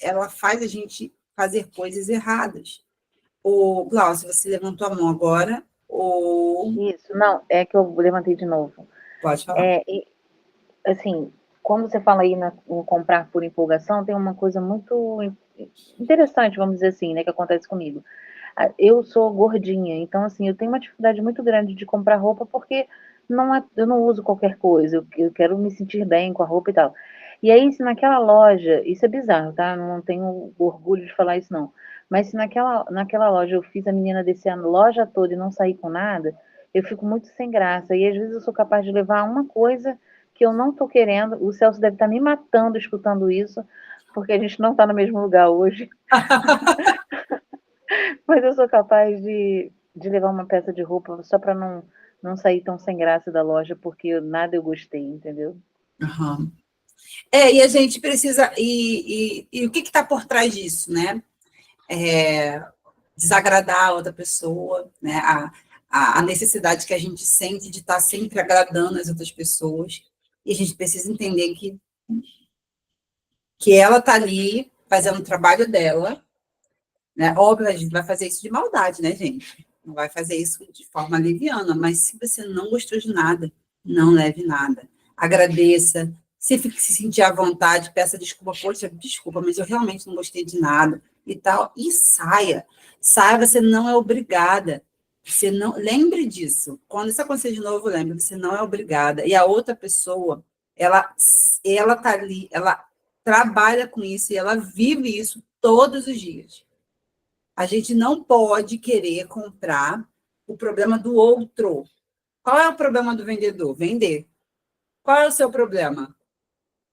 ela faz a gente fazer coisas erradas. O Glaucio, você levantou a mão agora, ou Isso, não, é que eu levantei de novo. pode falar. Assim, quando você fala aí em comprar por empolgação, tem uma coisa muito interessante, vamos dizer assim, né, que acontece comigo. Eu sou gordinha, então, assim, eu tenho uma dificuldade muito grande de comprar roupa porque eu não uso qualquer coisa, eu quero me sentir bem com a roupa e tal. E aí, se naquela loja, isso é bizarro, tá? Não tenho orgulho de falar isso, não. Mas se naquela loja eu fiz a menina descer a loja toda e não sair com nada, eu fico muito sem graça. E às vezes eu sou capaz de levar uma coisa que eu não tô querendo. O Celso deve estar me matando escutando isso, porque a gente não tá no mesmo lugar hoje. Mas eu sou capaz de levar uma peça de roupa só para não sair tão sem graça da loja, porque nada eu gostei, entendeu? Uhum. E a gente precisa. E o que está por trás disso, né? Desagradar a outra pessoa, né? A necessidade que a gente sente de estar sempre agradando as outras pessoas. E a gente precisa entender que ela está ali fazendo o trabalho dela, né? Óbvio, a gente vai fazer isso de maldade, né, gente? Não vai fazer isso de forma leviana, mas se você não gostou de nada, não leve nada. Agradeça. Se sentir à vontade, peça desculpa. Poxa, desculpa, mas eu realmente não gostei de nada e tal. E saia. Saia, você não é obrigada. Você não, lembre disso. Quando isso acontecer de novo, lembre, você não é obrigada. E a outra pessoa, ela tá ali, ela trabalha com isso e ela vive isso todos os dias. A gente não pode querer comprar o problema do outro. Qual é o problema do vendedor? Vender. Qual é o seu problema?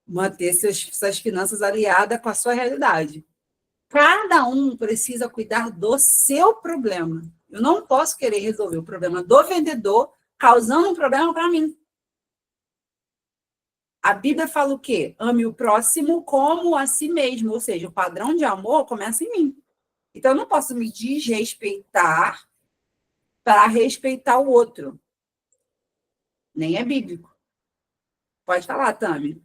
Manter suas finanças aliadas com a sua realidade. Cada um precisa cuidar do seu problema. Eu não posso querer resolver o problema do vendedor causando um problema para mim. A Bíblia fala o quê? Ame o próximo como a si mesmo, ou seja, o padrão de amor começa em mim. Então, eu não posso me desrespeitar para respeitar o outro. Nem é bíblico. Pode falar, Tami.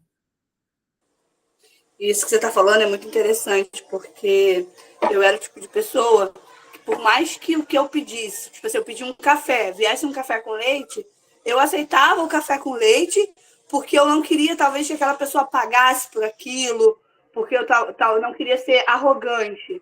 Isso que você está falando é muito interessante, porque eu era o tipo de pessoa que, por mais que o que eu pedisse, tipo assim, eu pedi um café, viesse um café com leite, eu aceitava o café com leite, porque eu não queria, talvez, que aquela pessoa pagasse por aquilo, porque eu não queria ser arrogante.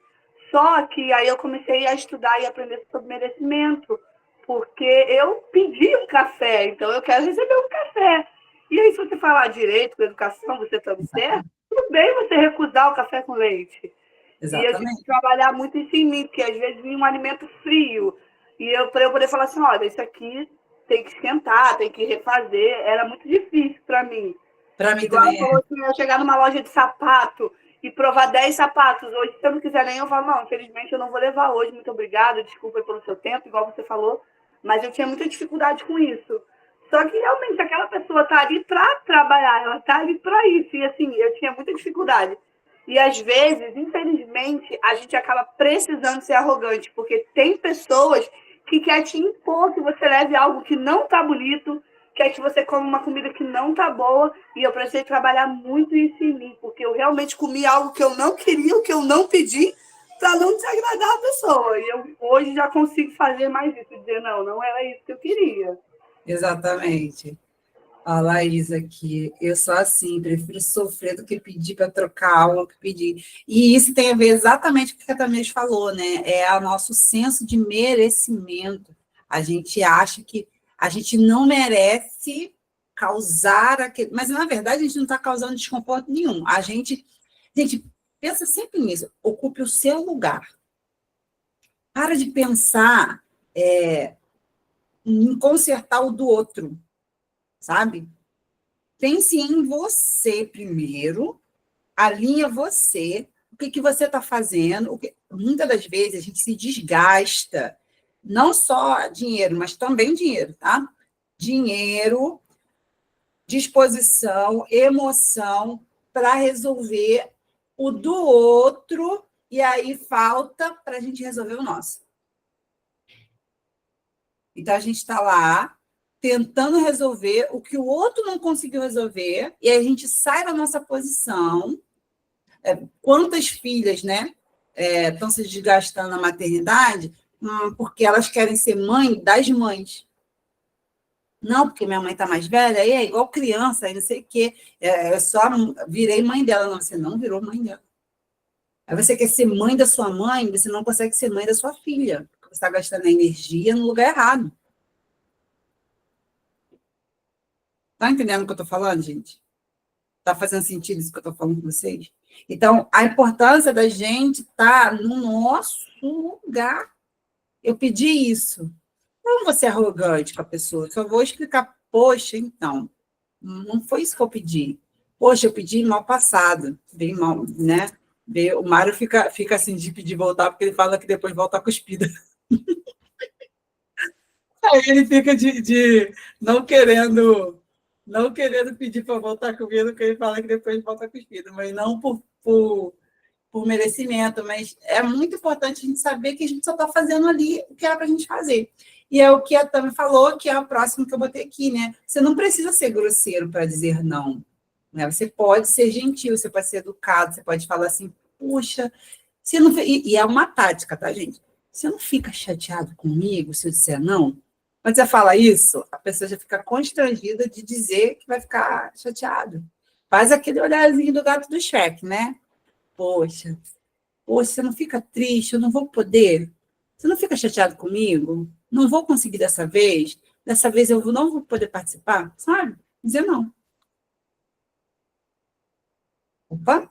Só que aí eu comecei a estudar e aprender sobre merecimento, porque eu pedi um café, então eu quero receber um café. E aí, se você falar direito, com educação, você está certo, tudo bem você recusar o café com leite. E a gente Exatamente. trabalhar muito isso em mim, porque às vezes vinha um alimento frio. E para eu poder falar assim, olha, isso aqui tem que esquentar, tem que refazer. Era muito difícil para mim. Para mim Igual ela também é. falou assim, eu chegar numa loja de sapato e provar 10 sapatos. Hoje, se eu não quiser nem, eu falo, não, infelizmente eu não vou levar hoje, muito obrigada, desculpa pelo seu tempo, igual você falou. Mas eu tinha muita dificuldade com isso. Só que realmente aquela pessoa está ali para trabalhar, ela está ali para isso. E assim, eu tinha muita dificuldade. E às vezes, infelizmente, a gente acaba precisando ser arrogante, porque tem pessoas que quer te impor que você leve algo que não tá bonito, quer que você coma uma comida que não tá boa, e eu precisei trabalhar muito isso em mim, porque eu realmente comi algo que eu não queria, o que eu não pedi, para não desagradar a pessoa. E eu hoje já consigo fazer mais isso, dizer, não, não era isso que eu queria. Exatamente. A Laís aqui, eu sou assim, prefiro sofrer do que pedir para trocar algo que pedir. E isso tem a ver exatamente com o que a Tamires falou, né? É o nosso senso de merecimento. A gente acha que a gente não merece causar aquele. Mas, na verdade, a gente não está causando desconforto nenhum. Gente, pensa sempre nisso. Ocupe o seu lugar. Para de pensar em consertar o do outro, sabe? Pense em você primeiro, alinha você, o que você está fazendo. Muitas das vezes a gente se desgasta, não só dinheiro, mas também dinheiro, tá? Dinheiro, disposição, emoção para resolver o do outro, e aí falta para a gente resolver o nosso. Então, a gente está lá tentando resolver o que o outro não conseguiu resolver, e aí a gente sai da nossa posição. Quantas filhas, né, estão se desgastando na maternidade porque elas querem ser mãe das mães. Não, porque minha mãe está mais velha, aí é igual criança, aí não sei o quê. Eu só virei mãe dela. Não, você não virou mãe dela. Aí você quer ser mãe da sua mãe, você não consegue ser mãe da sua filha, porque você está gastando a energia no lugar errado. Está entendendo o que eu estou falando, gente? Está fazendo sentido isso que eu estou falando com vocês? Então, a importância da gente estar no nosso lugar. Eu pedi isso. Não vou ser arrogante com a pessoa, só vou explicar, poxa, então, não foi isso que eu pedi. Poxa, eu pedi mal passado, bem mal, né? O Mário fica assim de pedir voltar, porque ele fala que depois volta cuspida. Aí ele fica de não querendo pedir para voltar comigo, porque ele fala que depois volta cuspida, mas não por merecimento, mas é muito importante a gente saber que a gente só está fazendo ali o que era para a gente fazer. E é o que a Tami falou, que é o próximo que eu botei aqui, né? Você não precisa ser grosseiro para dizer não, né? Você pode ser gentil, você pode ser educado, você pode falar assim, puxa, você não... E é uma tática, tá, gente? Você não fica chateado comigo se eu disser não? Quando você fala isso, a pessoa já fica constrangida de dizer que vai ficar chateado. Faz aquele olharzinho do gato do Shrek, né? Poxa, você não fica triste, eu não vou poder. Você não fica chateado comigo? Não vou conseguir dessa vez? Dessa vez eu não vou poder participar? Sabe? Dizer não. Opa!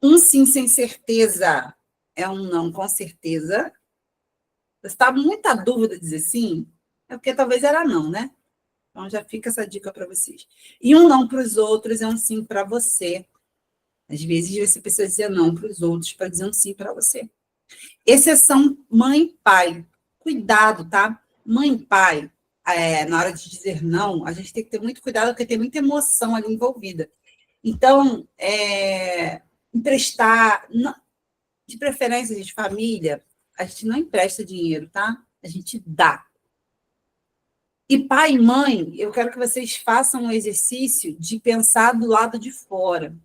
Um sim sem certeza é um não com certeza. Você está com muita dúvida de dizer sim? É porque talvez era não, né? Então já fica essa dica para vocês. E um não para os outros é um sim para você. Às vezes você precisa dizer não para os outros para dizer um sim para você. Exceção mãe e pai. Cuidado, tá? Mãe e pai, na hora de dizer não, a gente tem que ter muito cuidado, porque tem muita emoção ali envolvida. Então, emprestar, de preferência de família, a gente não empresta dinheiro, tá? A gente dá. E pai e mãe, eu quero que vocês façam um exercício de pensar do lado de fora.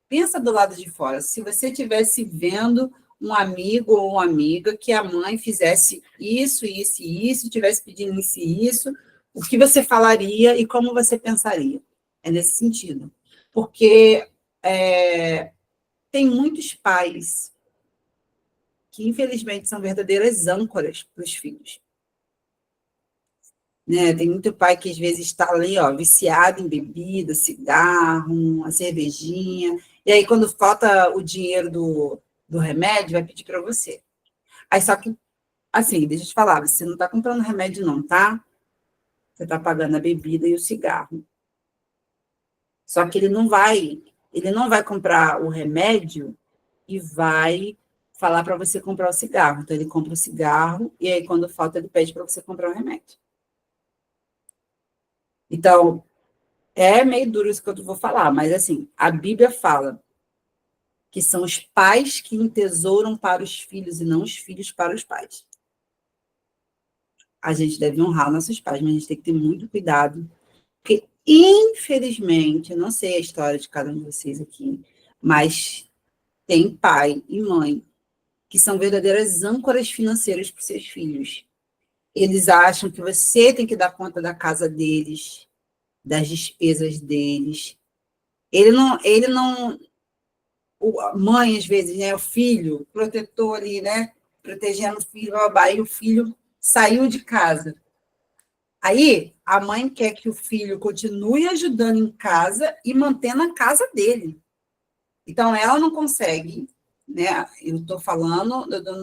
Pensa do lado de fora. Se você estivesse vendo um amigo ou uma amiga que a mãe fizesse isso, isso e isso, estivesse pedindo isso e isso, o que você falaria e como você pensaria? É nesse sentido. Porque tem muitos pais que, infelizmente, são verdadeiras âncoras para os filhos. Né? Tem muito pai que, às vezes, está ali, viciado em bebida, cigarro, uma cervejinha, e aí, quando falta o dinheiro do remédio, vai pedir para você. Aí, só que, assim, deixa eu te falar, você não está comprando remédio não, tá? Você está pagando a bebida e o cigarro. Só que ele não vai comprar o remédio e vai falar para você comprar o cigarro. Então, ele compra o cigarro, e aí, quando falta, ele pede para você comprar o remédio. Então, é meio duro isso que eu vou falar, mas, assim, a Bíblia fala que são os pais que entesouram para os filhos e não os filhos para os pais. A gente deve honrar nossos pais, mas a gente tem que ter muito cuidado, porque, infelizmente, eu não sei a história de cada um de vocês aqui, mas tem pai e mãe que são verdadeiras âncoras financeiras para os seus filhos. Eles acham que você tem que dar conta da casa deles, das despesas deles. Ele não, a mãe, às vezes, né, o filho, o protetor ali, né, protegendo o filho, e o filho saiu de casa. Aí, a mãe quer que o filho continue ajudando em casa e mantendo a casa dele. Então, ela não consegue, né? Eu não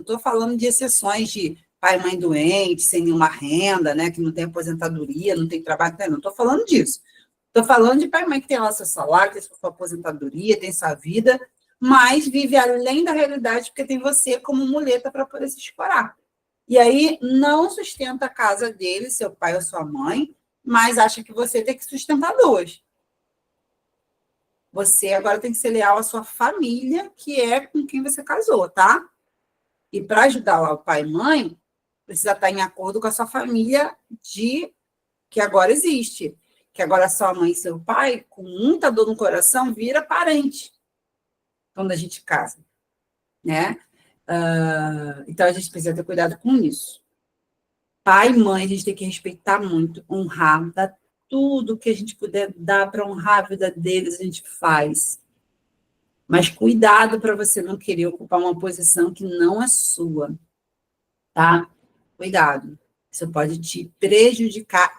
estou falando de exceções de pai e mãe doente, sem nenhuma renda, né? Que não tem aposentadoria, não tem trabalho, não estou falando disso. Estou falando de pai e mãe que tem lá seu salário, tem sua aposentadoria, tem sua vida, mas vive além da realidade, porque tem você como muleta para poder se escorar. E aí não sustenta a casa dele, seu pai ou sua mãe, mas acha que você tem que sustentar duas. Você agora tem que ser leal à sua família, que é com quem você casou, tá? E para ajudar lá o pai e mãe, precisa estar em acordo com a sua família que agora existe. Que agora sua mãe e seu pai, com muita dor no coração, vira parente quando a gente casa, né? Então, a gente precisa ter cuidado com isso. Pai e mãe, a gente tem que respeitar muito, honrar, dar tudo que a gente puder dar para honrar a vida deles, a gente faz. Mas cuidado para você não querer ocupar uma posição que não é sua, tá? Cuidado. Isso pode te prejudicar,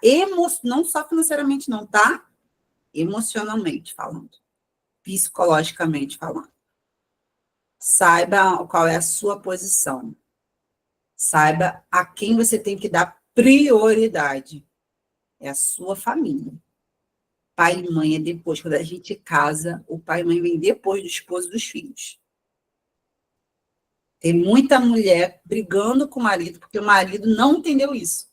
não só financeiramente não, tá? Emocionalmente falando, psicologicamente falando. Saiba qual é a sua posição. Saiba a quem você tem que dar prioridade. É a sua família. Pai e mãe é depois. Quando a gente casa, o pai e mãe vem depois do esposo e dos filhos. Tem muita mulher brigando com o marido, porque o marido não entendeu isso.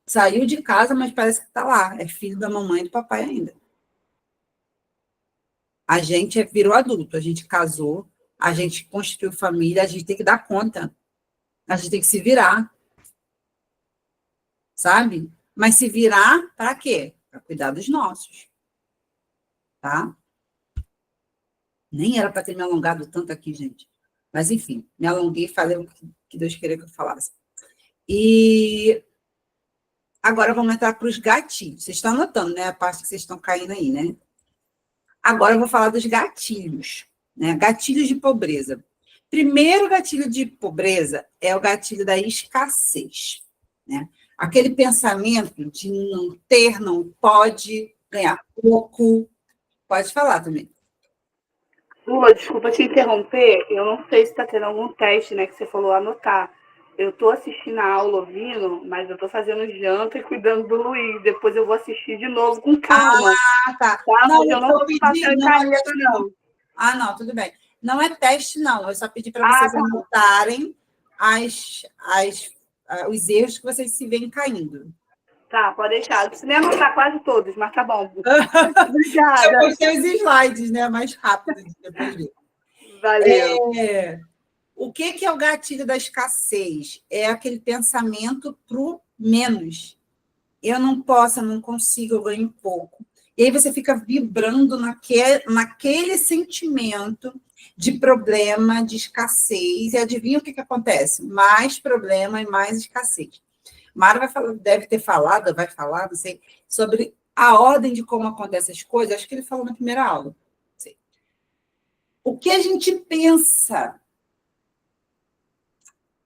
Saiu de casa, mas parece que está lá. É filho da mamãe e do papai ainda. A gente virou adulto, a gente casou, a gente construiu família, a gente tem que dar conta. A gente tem que se virar. Sabe? Mas se virar, para quê? Para cuidar dos nossos. Tá? Nem era para ter me alongado tanto aqui, gente. Mas, enfim, me alonguei e falei o que Deus queria que eu falasse. E agora vamos entrar para os gatilhos. Vocês estão anotando, né? A parte que vocês estão caindo aí, né? Agora eu vou falar dos gatilhos, né? Gatilhos de pobreza. Primeiro gatilho de pobreza é o gatilho da escassez, né? Aquele pensamento de não ter, não pode, ganhar pouco. Pode falar também. Lula, desculpa te interromper, eu não sei se está tendo algum teste, né, que você falou anotar. Eu estou assistindo a aula ouvindo, mas eu estou fazendo janta e cuidando do Luiz. Depois eu vou assistir de novo com calma. Tá. Tá? Não, Mas eu não vou passar caneta, não. Não, tudo bem. Não é teste, não. Eu só pedi para vocês anotarem os erros que vocês se veem caindo. Tá, pode deixar. Eu precisei anotar quase todos, mas tá bom. Obrigada. Eu postei os slides, né? Mais rápido depois disso. Valeu. O que é o gatilho da escassez? É aquele pensamento pro menos. Eu não posso, eu não consigo, eu ganho pouco. E aí você fica vibrando naquele sentimento de problema, de escassez. E adivinha o que acontece? Mais problema e mais escassez. Mara deve ter falado, vai falar, não sei, sobre a ordem de como acontecem as coisas. Acho que ele falou na primeira aula. Não sei. O que a gente pensa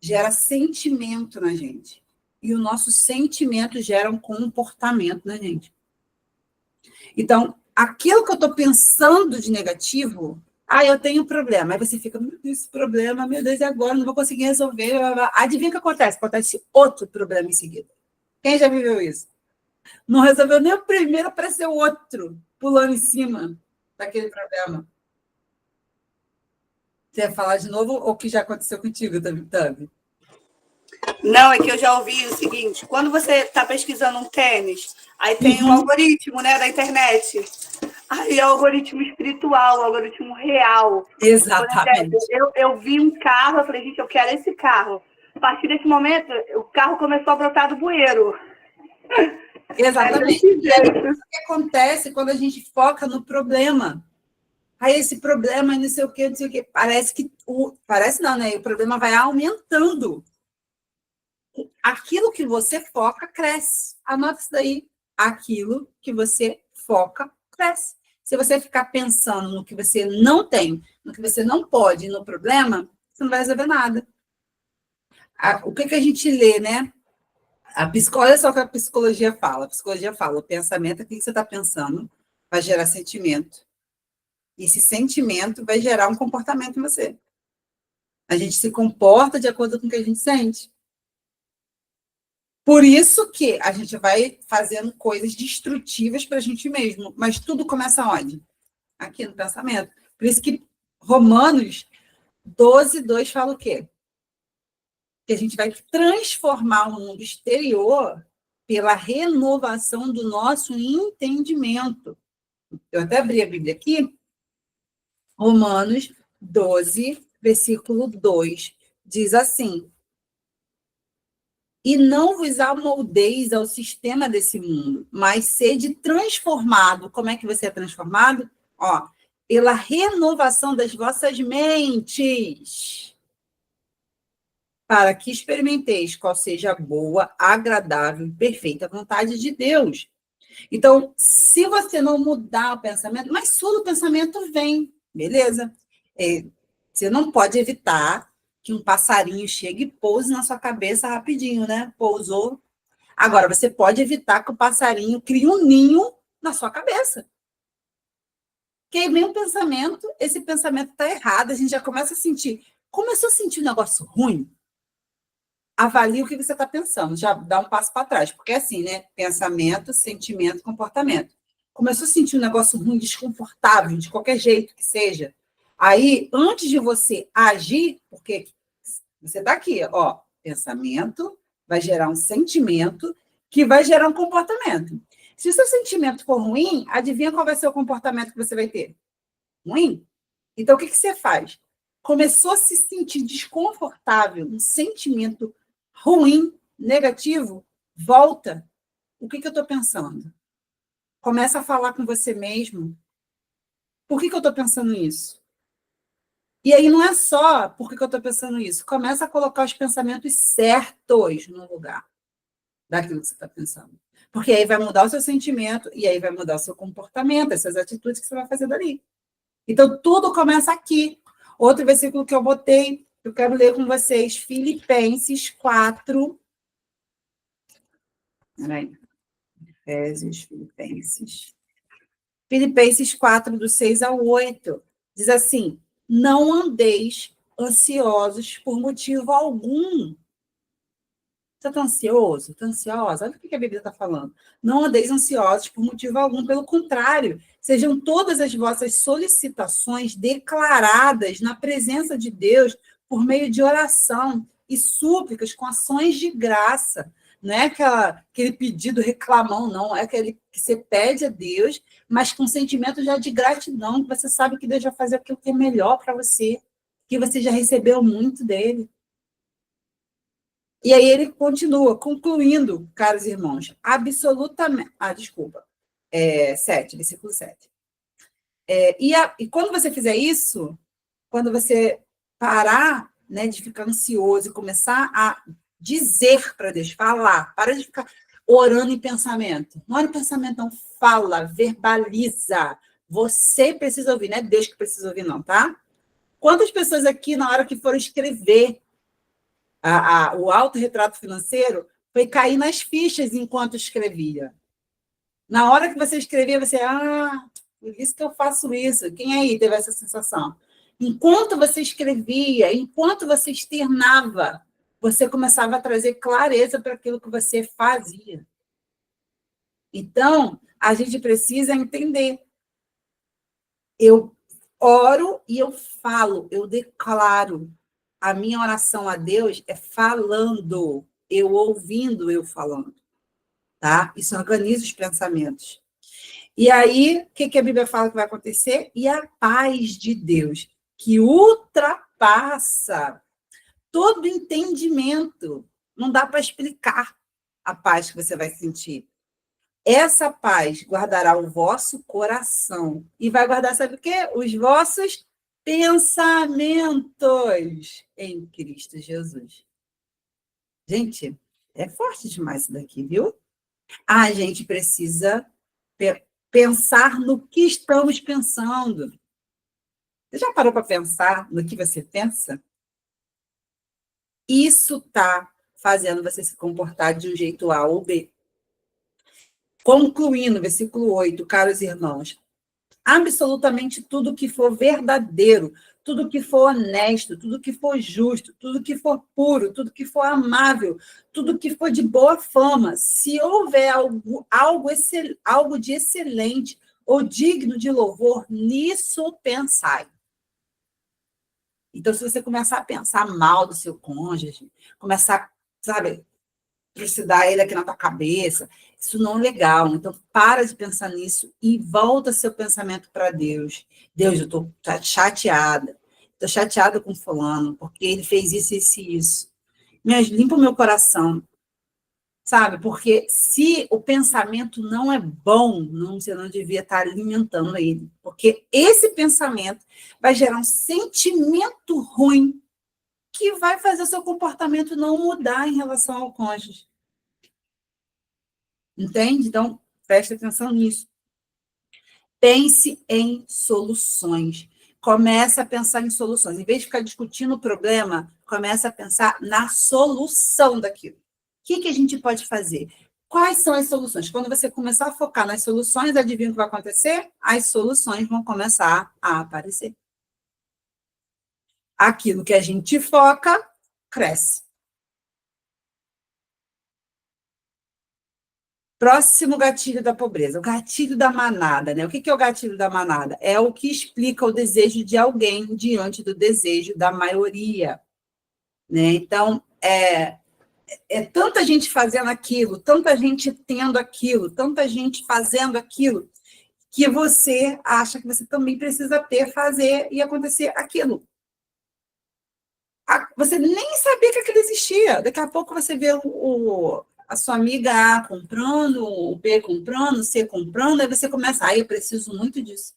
gera sentimento na gente. E o nosso sentimento gera um comportamento na gente. Então, aquilo que eu estou pensando de negativo, eu tenho um problema. Aí você fica, meu Deus, esse problema, meu Deus, e agora? Não vou conseguir resolver. Adivinha o que acontece? Acontece outro problema em seguida. Quem já viveu isso? Não resolveu nem o primeiro, apareceu outro, pulando em cima daquele problema. Você ia falar de novo ou que já aconteceu contigo, Tavi? Não, é que eu já ouvi o seguinte: quando você está pesquisando um tênis, aí tem um algoritmo, né, da internet. Aí é o algoritmo espiritual, o algoritmo real. Por Exatamente. exemplo, eu vi um carro, eu falei, gente, eu quero esse carro. A partir desse momento, o carro começou a brotar do bueiro. Exatamente. E é isso que acontece quando a gente foca no problema. Aí esse problema, não sei o quê, não sei o quê. Parece não, né? O problema vai aumentando. Aquilo que você foca, cresce. Anota isso daí. Aquilo que você foca, cresce. Se você ficar pensando no que você não tem, no que você não pode, no problema, você não vai resolver nada. O que a gente lê, né? Olha só o que a psicologia fala. A psicologia fala, o pensamento é o que você está pensando, vai gerar sentimento. E esse sentimento vai gerar um comportamento em você. A gente se comporta de acordo com o que a gente sente. Por isso que a gente vai fazendo coisas destrutivas para a gente mesmo. Mas tudo começa onde? Aqui no pensamento. Por isso que Romanos 12:2 fala o quê? Que a gente vai transformar o mundo exterior pela renovação do nosso entendimento. Eu até abri a Bíblia aqui. Romanos 12, versículo 2, diz assim: e não vos amoldeis ao sistema desse mundo, mas sede transformado. Como é que você é transformado? Ó, pela renovação das vossas mentes, para que experimenteis qual seja a boa, agradável e perfeita vontade de Deus. Então, se você não mudar o pensamento, mas só o pensamento vem, beleza? Você não pode evitar que um passarinho chegue e pouse na sua cabeça rapidinho, né? Pousou. Agora, você pode evitar que o passarinho crie um ninho na sua cabeça. Que aí vem um pensamento, esse pensamento está errado, a gente já começa a sentir. Começou a sentir um negócio ruim? Avalie o que você está pensando, já dá um passo para trás, porque é assim, né? Pensamento, sentimento, comportamento. Começou a sentir um negócio ruim, desconfortável, de qualquer jeito que seja. Aí, antes de você agir, porque você está aqui, ó, pensamento vai gerar um sentimento que vai gerar um comportamento. Se o seu sentimento for ruim, adivinha qual vai ser o comportamento que você vai ter? Ruim? Então, o que você faz? Começou a se sentir desconfortável, um sentimento ruim, negativo, volta. O que eu estou pensando? Começa a falar com você mesmo. Por que eu estou pensando isso? E aí não é só por que eu estou pensando isso. Começa a colocar os pensamentos certos no lugar daquilo que você está pensando. Porque aí vai mudar o seu sentimento e aí vai mudar o seu comportamento, essas atitudes que você vai fazer dali. Então, tudo começa aqui. Outro versículo que eu botei, eu quero ler com vocês, Filipenses 4. Peraí. Filipenses 4, do 6 ao 8. Diz assim: não andeis ansiosos por motivo algum. Você está ansioso? Está ansiosa? Olha o que a Bíblia está falando. Não andeis ansiosos por motivo algum, pelo contrário, sejam todas as vossas solicitações declaradas na presença de Deus por meio de oração e súplicas com ações de graça. Não é aquele pedido reclamão, não. É aquele que você pede a Deus, mas com sentimento já de gratidão, que você sabe que Deus vai fazer aquilo que é melhor para você, que você já recebeu muito dele. E aí ele continua, concluindo, caros irmãos, absolutamente... desculpa. 7, versículo 7. E quando você fizer isso, quando você parar, né, de ficar ansioso e começar a dizer para Deus, falar, para de ficar orando em pensamento. Não ora em pensamento, não. Fala, verbaliza. Você precisa ouvir, não é Deus que precisa ouvir, não, tá? Quantas pessoas aqui, na hora que foram escrever o autorretrato financeiro, foi cair nas fichas enquanto escrevia. Na hora que você escrevia, você, por isso que eu faço isso. Quem aí teve essa sensação? Enquanto você escrevia, enquanto você externava, você começava a trazer clareza para aquilo que você fazia. Então, a gente precisa entender. Eu oro e eu falo, eu declaro. A minha oração a Deus é falando, eu ouvindo, eu falando, tá? Isso organiza os pensamentos. E aí, o que a Bíblia fala que vai acontecer? E a paz de Deus, que ultrapassa todo entendimento. Não dá para explicar a paz que você vai sentir. Essa paz guardará o vosso coração. E vai guardar, sabe o quê? Os vossos pensamentos em Cristo Jesus. Gente, é forte demais isso daqui, viu? A gente precisa pensar no que estamos pensando. Você já parou para pensar no que você pensa? Isso está fazendo você se comportar de um jeito A ou B. Concluindo, versículo 8, caros irmãos, absolutamente tudo que for verdadeiro, tudo que for honesto, tudo que for justo, tudo que for puro, tudo que for amável, tudo que for de boa fama, se houver algo de excelente ou digno de louvor, nisso pensai. Então, se você começar a pensar mal do seu cônjuge, começar, sabe, trucidar ele aqui na tua cabeça, isso não é legal. Então, para de pensar nisso e volta seu pensamento para Deus. Deus, eu estou chateada. Estou chateada com fulano, porque ele fez isso, isso e isso. Mas limpa o meu coração, sabe? Porque se o pensamento não é bom, você não devia estar alimentando ele. Porque esse pensamento vai gerar um sentimento ruim que vai fazer o seu comportamento não mudar em relação ao cônjuge. Entende? Então, preste atenção nisso. Pense em soluções. Comece a pensar em soluções. Em vez de ficar discutindo o problema, comece a pensar na solução daquilo. O que a gente pode fazer? Quais são as soluções? Quando você começar a focar nas soluções, adivinha o que vai acontecer? As soluções vão começar a aparecer. Aquilo que a gente foca, cresce. Próximo gatilho da pobreza, o gatilho da manada, né? O que é o gatilho da manada? É o que explica o desejo de alguém diante do desejo da maioria, né? Então, é tanta gente fazendo aquilo, tanta gente tendo aquilo, tanta gente fazendo aquilo, que você acha que você também precisa ter, fazer e acontecer aquilo. Você nem sabia que aquilo existia. Daqui a pouco você vê a sua amiga A comprando, o B comprando, o C comprando, aí você começa, eu preciso muito disso.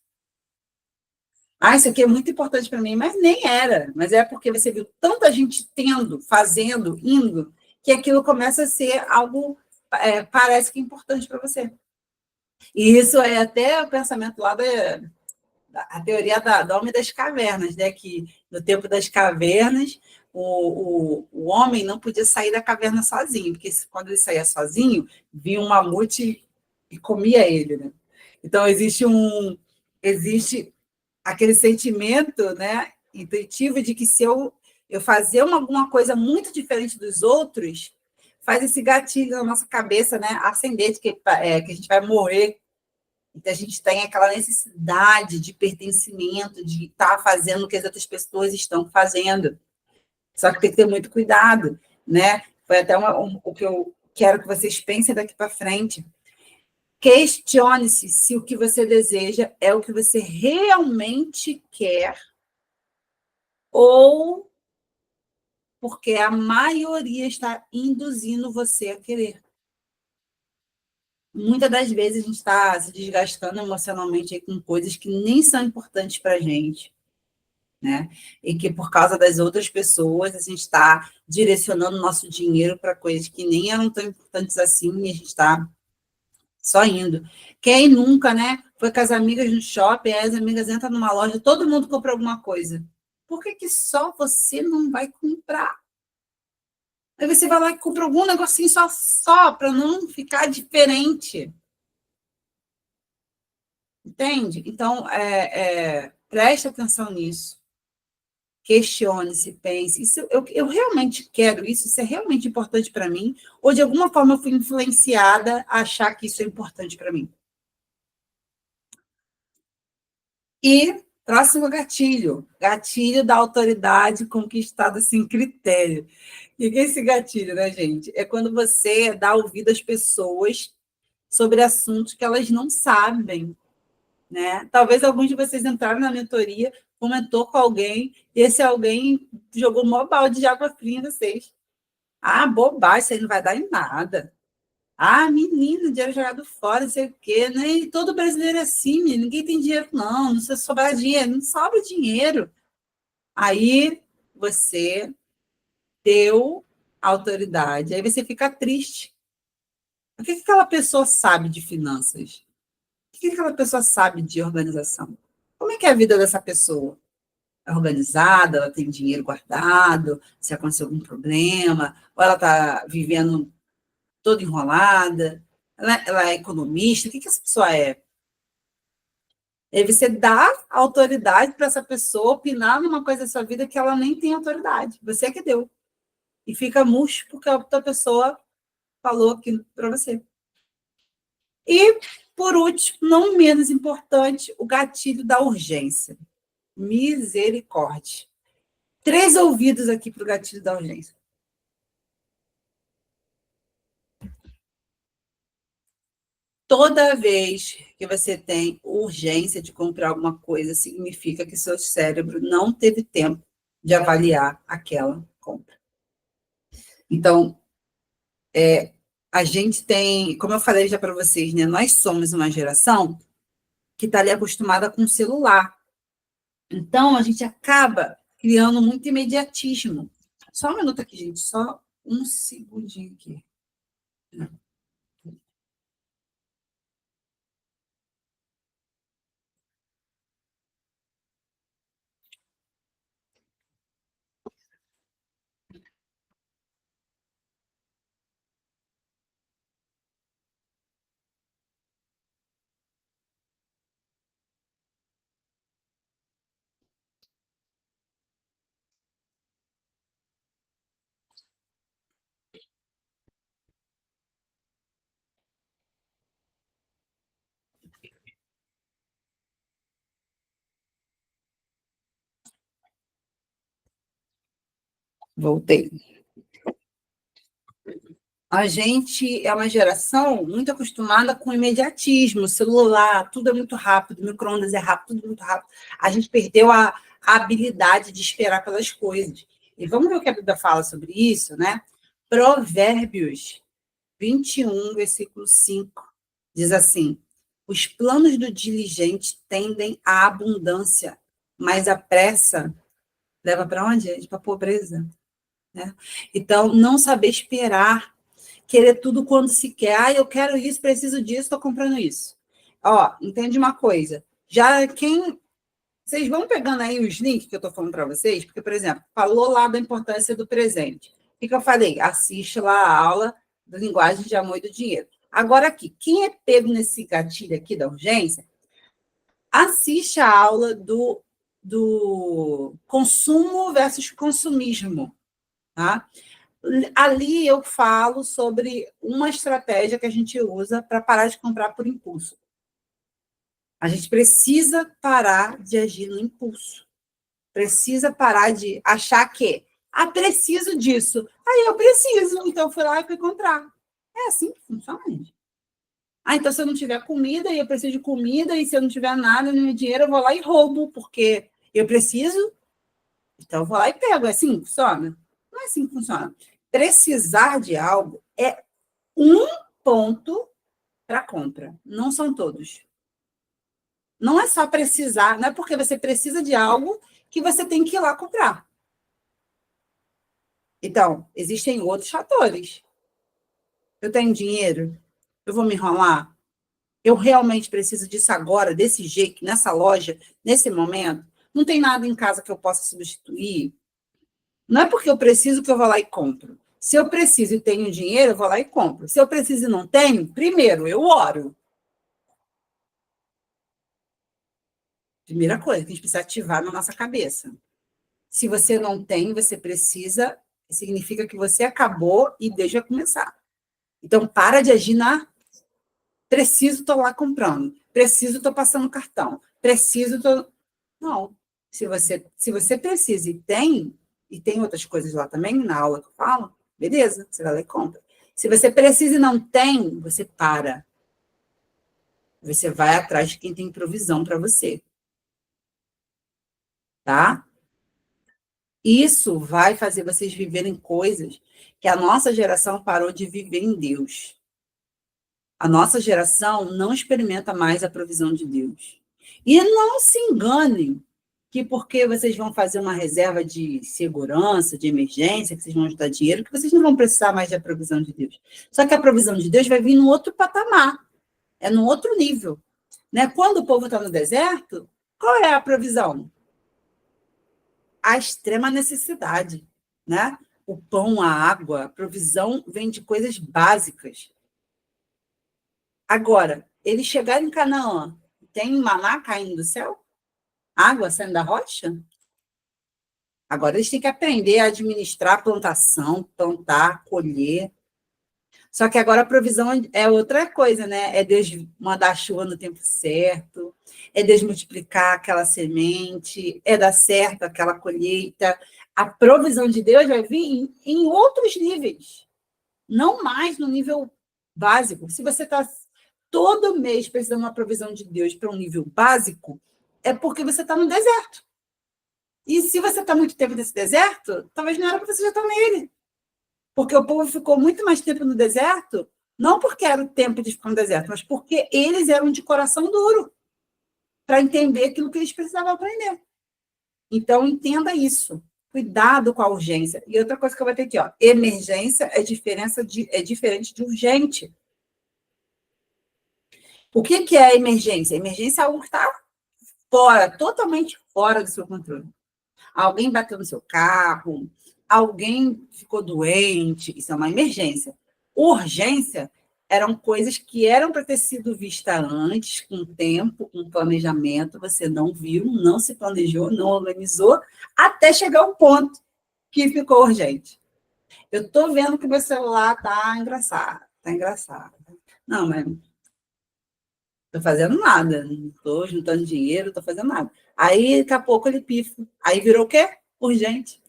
Isso aqui é muito importante para mim, mas nem era. Mas é porque você viu tanta gente tendo, fazendo, indo, que aquilo começa a ser algo, parece que é importante para você. E isso é até o pensamento lá a teoria da Homem das Cavernas, né? Que no tempo das cavernas, o homem não podia sair da caverna sozinho, porque quando ele saía sozinho, vinha um mamute e comia ele, né? Então, existe aquele sentimento, né, intuitivo de que se eu fazer alguma coisa muito diferente dos outros, faz esse gatilho na nossa cabeça, né, acender de que a gente vai morrer. Então, a gente tem aquela necessidade de pertencimento, de estar fazendo o que as outras pessoas estão fazendo. Só que tem que ter muito cuidado, né? Foi até o que eu quero que vocês pensem daqui para frente. Questione-se se o que você deseja é o que você realmente quer ou porque a maioria está induzindo você a querer. Muitas das vezes a gente está se desgastando emocionalmente com coisas que nem são importantes para a gente, né? E que por causa das outras pessoas a gente está direcionando o nosso dinheiro para coisas que nem eram tão importantes assim e a gente está só indo. Quem nunca, né? Foi com as amigas no shopping, aí as amigas entram numa loja, todo mundo compra alguma coisa. Por que só você não vai comprar? Aí você vai lá e compra algum negocinho só para não ficar diferente. Entende? Então, preste atenção nisso. Questione-se, pense. Eu realmente quero isso? Isso é realmente importante para mim? Ou, de alguma forma, eu fui influenciada a achar que isso é importante para mim? E Próximo gatilho. Gatilho da autoridade conquistada sem critério. E que é esse gatilho, né, gente? É quando você dá ouvido às pessoas sobre assuntos que elas não sabem, né? Talvez alguns de vocês entraram na mentoria, comentou com alguém, e esse alguém jogou mó balde de água fria em vocês. Ah, bobagem, isso aí não vai dar em nada. Ah, menino, dinheiro jogado fora, não sei o quê. Nem todo brasileiro é assim, menino. Ninguém tem dinheiro, não. Não sei sobrar dinheiro, não sobra dinheiro. Aí você deu autoridade, aí você fica triste. O que aquela pessoa sabe de finanças? O que aquela pessoa sabe de organização? Como é que é a vida dessa pessoa? É organizada, ela tem dinheiro guardado, se acontecer algum problema, ou ela está vivendo toda enrolada, ela é economista, o que essa pessoa é? Aí você dá autoridade para essa pessoa opinar numa coisa da sua vida que ela nem tem autoridade, você é que deu. E fica murcho porque a outra pessoa falou aquilo para você. E, por último, não menos importante, o gatilho da urgência. Misericórdia. 3 ouvidos aqui para o gatilho da urgência. Toda vez que você tem urgência de comprar alguma coisa, significa que seu cérebro não teve tempo de avaliar aquela compra. Então, a gente tem, como eu falei já para vocês, né, nós somos uma geração que está ali acostumada com o celular. Então, a gente acaba criando muito imediatismo. Só um minuto aqui, gente, só um segundinho aqui. Voltei. A gente é uma geração muito acostumada com imediatismo, celular, tudo é muito rápido, micro-ondas é rápido, tudo muito rápido. A gente perdeu a habilidade de esperar pelas coisas. E vamos ver o que a Bíblia fala sobre isso, né? Provérbios 21, versículo 5, diz assim: os planos do diligente tendem à abundância, mas a pressa leva para onde? Para a pobreza. Né? Então, não saber esperar, querer tudo quando se quer. Ah, eu quero isso, preciso disso, estou comprando isso. Ó, entende uma coisa. Já quem... Vocês vão pegando aí os links que eu estou falando para vocês, porque, por exemplo, falou lá da importância do presente. O que eu falei? Assiste lá a aula da linguagem de amor e do dinheiro. Agora aqui, quem é pego nesse gatilho aqui da urgência, assiste a aula do consumo versus consumismo, tá? Ali eu falo sobre uma estratégia que a gente usa para parar de comprar por impulso. A gente precisa parar de agir no impulso. Precisa parar de achar que, preciso disso. Aí eu preciso, então eu fui lá e fui comprar. É assim que funciona, gente. Então se eu não tiver comida, e eu preciso de comida, e se eu não tiver nada no meu dinheiro, eu vou lá e roubo, porque eu preciso, então eu vou lá e pego. É assim que funciona? Não é assim que funciona. Precisar de algo é um ponto para compra. Não são todos. Não é só precisar, não é porque você precisa de algo que você tem que ir lá comprar. Então, existem outros fatores. Eu tenho dinheiro? Eu vou me enrolar? Eu realmente preciso disso agora, desse jeito, nessa loja, nesse momento? Não tem nada em casa que eu possa substituir? Não é porque eu preciso que eu vou lá e compro. Se eu preciso e tenho dinheiro, eu vou lá e compro. Se eu preciso e não tenho, primeiro, eu oro. Primeira coisa que a gente precisa ativar na nossa cabeça. Se você não tem, você precisa, significa que você acabou e Deus vai começar. Então, para de agir na preciso, estou lá comprando. Preciso, estou passando cartão. Preciso, estou... Não. Se você precisa e tem outras coisas lá também, na aula que eu falo, beleza, você vai lá e compra. Se você precisa e não tem, você para. Você vai atrás de quem tem provisão para você. Tá? Isso vai fazer vocês viverem coisas que a nossa geração parou de viver em Deus. A nossa geração não experimenta mais a provisão de Deus. E não se enganem que porque vocês vão fazer uma reserva de segurança, de emergência, que vocês vão ajudar dinheiro, que vocês não vão precisar mais da provisão de Deus. Só que a provisão de Deus vai vir num outro patamar, é num outro nível. Né? Quando o povo está no deserto, qual é a provisão? A extrema necessidade, né? O pão, a água, a provisão vem de coisas básicas. Agora, eles chegaram em Canaã, tem maná caindo do céu? Água saindo da rocha? Agora eles têm que aprender a administrar a plantação, plantar, colher. Só que agora a provisão é outra coisa, né? É Deus mandar chuva no tempo certo, é Deus multiplicar aquela semente, é dar certo aquela colheita. A provisão de Deus vai vir em outros níveis, não mais no nível básico. Se você está todo mês precisando de uma provisão de Deus para um nível básico, é porque você está no deserto. E se você está muito tempo nesse deserto, talvez não era para você já estar nele. Porque o povo ficou muito mais tempo no deserto, não porque era o tempo de ficar no deserto, mas porque eles eram de coração duro, para entender aquilo que eles precisavam aprender. Então, entenda isso. Cuidado com a urgência. E outra coisa que eu vou ter aqui, ó, emergência é diferente de urgente. O que é emergência? Emergência é algo que está fora, totalmente fora do seu controle. Alguém bateu no seu carro, alguém ficou doente, isso é uma emergência. Urgência eram coisas que eram para ter sido vistas antes, com tempo, com planejamento, você não viu, não se planejou, não organizou, até chegar ao ponto que ficou urgente. Eu estou vendo que meu celular está engraçado, Não, mas não estou fazendo nada, não estou juntando dinheiro, não estou fazendo nada. Aí, daqui a pouco, ele pifa. Aí virou o quê? Urgente.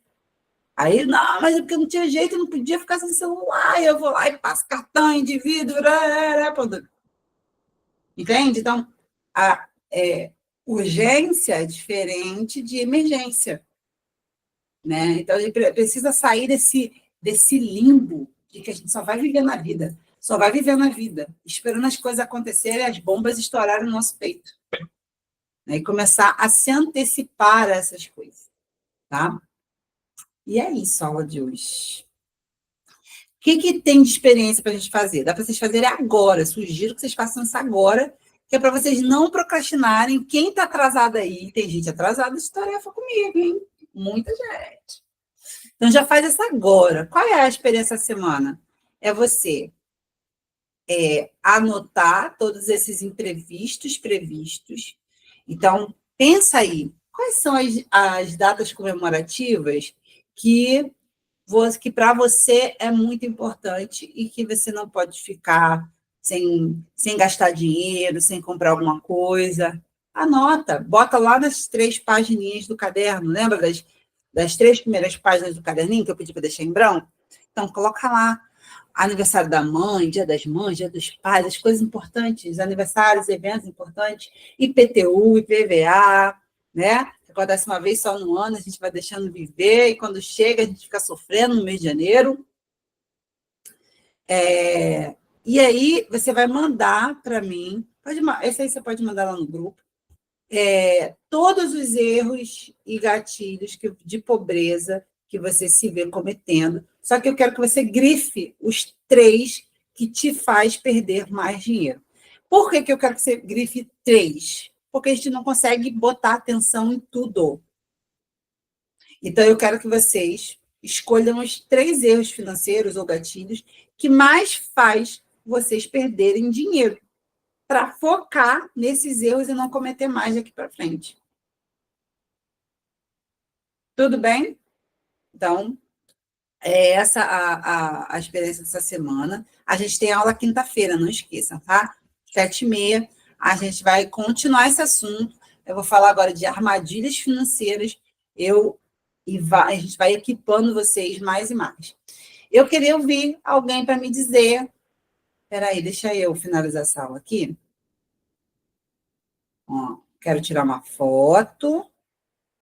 Aí, não, mas é porque não tinha jeito, eu não podia ficar sem celular, eu vou lá e passo cartão, indivíduo, entende? Então, a urgência é diferente de emergência, né? Então, a gente precisa sair desse limbo de que a gente só vai viver na vida, esperando as coisas acontecerem, as bombas estourarem no nosso peito, né? E começar a se antecipar a essas coisas, tá? E é isso a aula de hoje. O que tem de experiência para a gente fazer? Dá para vocês fazerem agora. Sugiro que vocês façam isso agora, que é para vocês não procrastinarem. Quem está atrasado aí, tem gente atrasada de tarefa comigo, hein? Muita gente. Então, já faz isso agora. Qual é a experiência da semana? É você anotar todos esses imprevistos, previstos. Então, pensa aí. Quais são as datas comemorativas que para você é muito importante e que você não pode ficar sem gastar dinheiro, sem comprar alguma coisa? Anota, bota lá nas 3 pagininhas do caderno, lembra das 3 primeiras páginas do caderninho que eu pedi para deixar em branco? Então, coloca lá aniversário da mãe, dia das mães, dia dos pais, as coisas importantes, aniversários, eventos importantes, IPTU, IPVA, né? Acontece uma vez só no ano, a gente vai deixando viver, e quando chega, a gente fica sofrendo no mês de janeiro. E aí, você vai mandar para mim, esse aí você pode mandar lá no grupo, todos os erros e gatilhos de pobreza que você se vê cometendo. Só que eu quero que você grife os 3 que te faz perder mais dinheiro. Por que eu quero que você grife 3? Porque a gente não consegue botar atenção em tudo. Então, eu quero que vocês escolham os 3 erros financeiros ou gatilhos que mais faz vocês perderem dinheiro, para focar nesses erros e não cometer mais daqui para frente. Tudo bem? Então, essa a experiência dessa semana. A gente tem aula quinta-feira, não esqueçam, tá? 7h30. A gente vai continuar esse assunto. Eu vou falar agora de armadilhas financeiras. A gente vai equipando vocês mais e mais. Eu queria ouvir alguém para me dizer. Espera aí, deixa eu finalizar a sala aqui. Ó, quero tirar uma foto.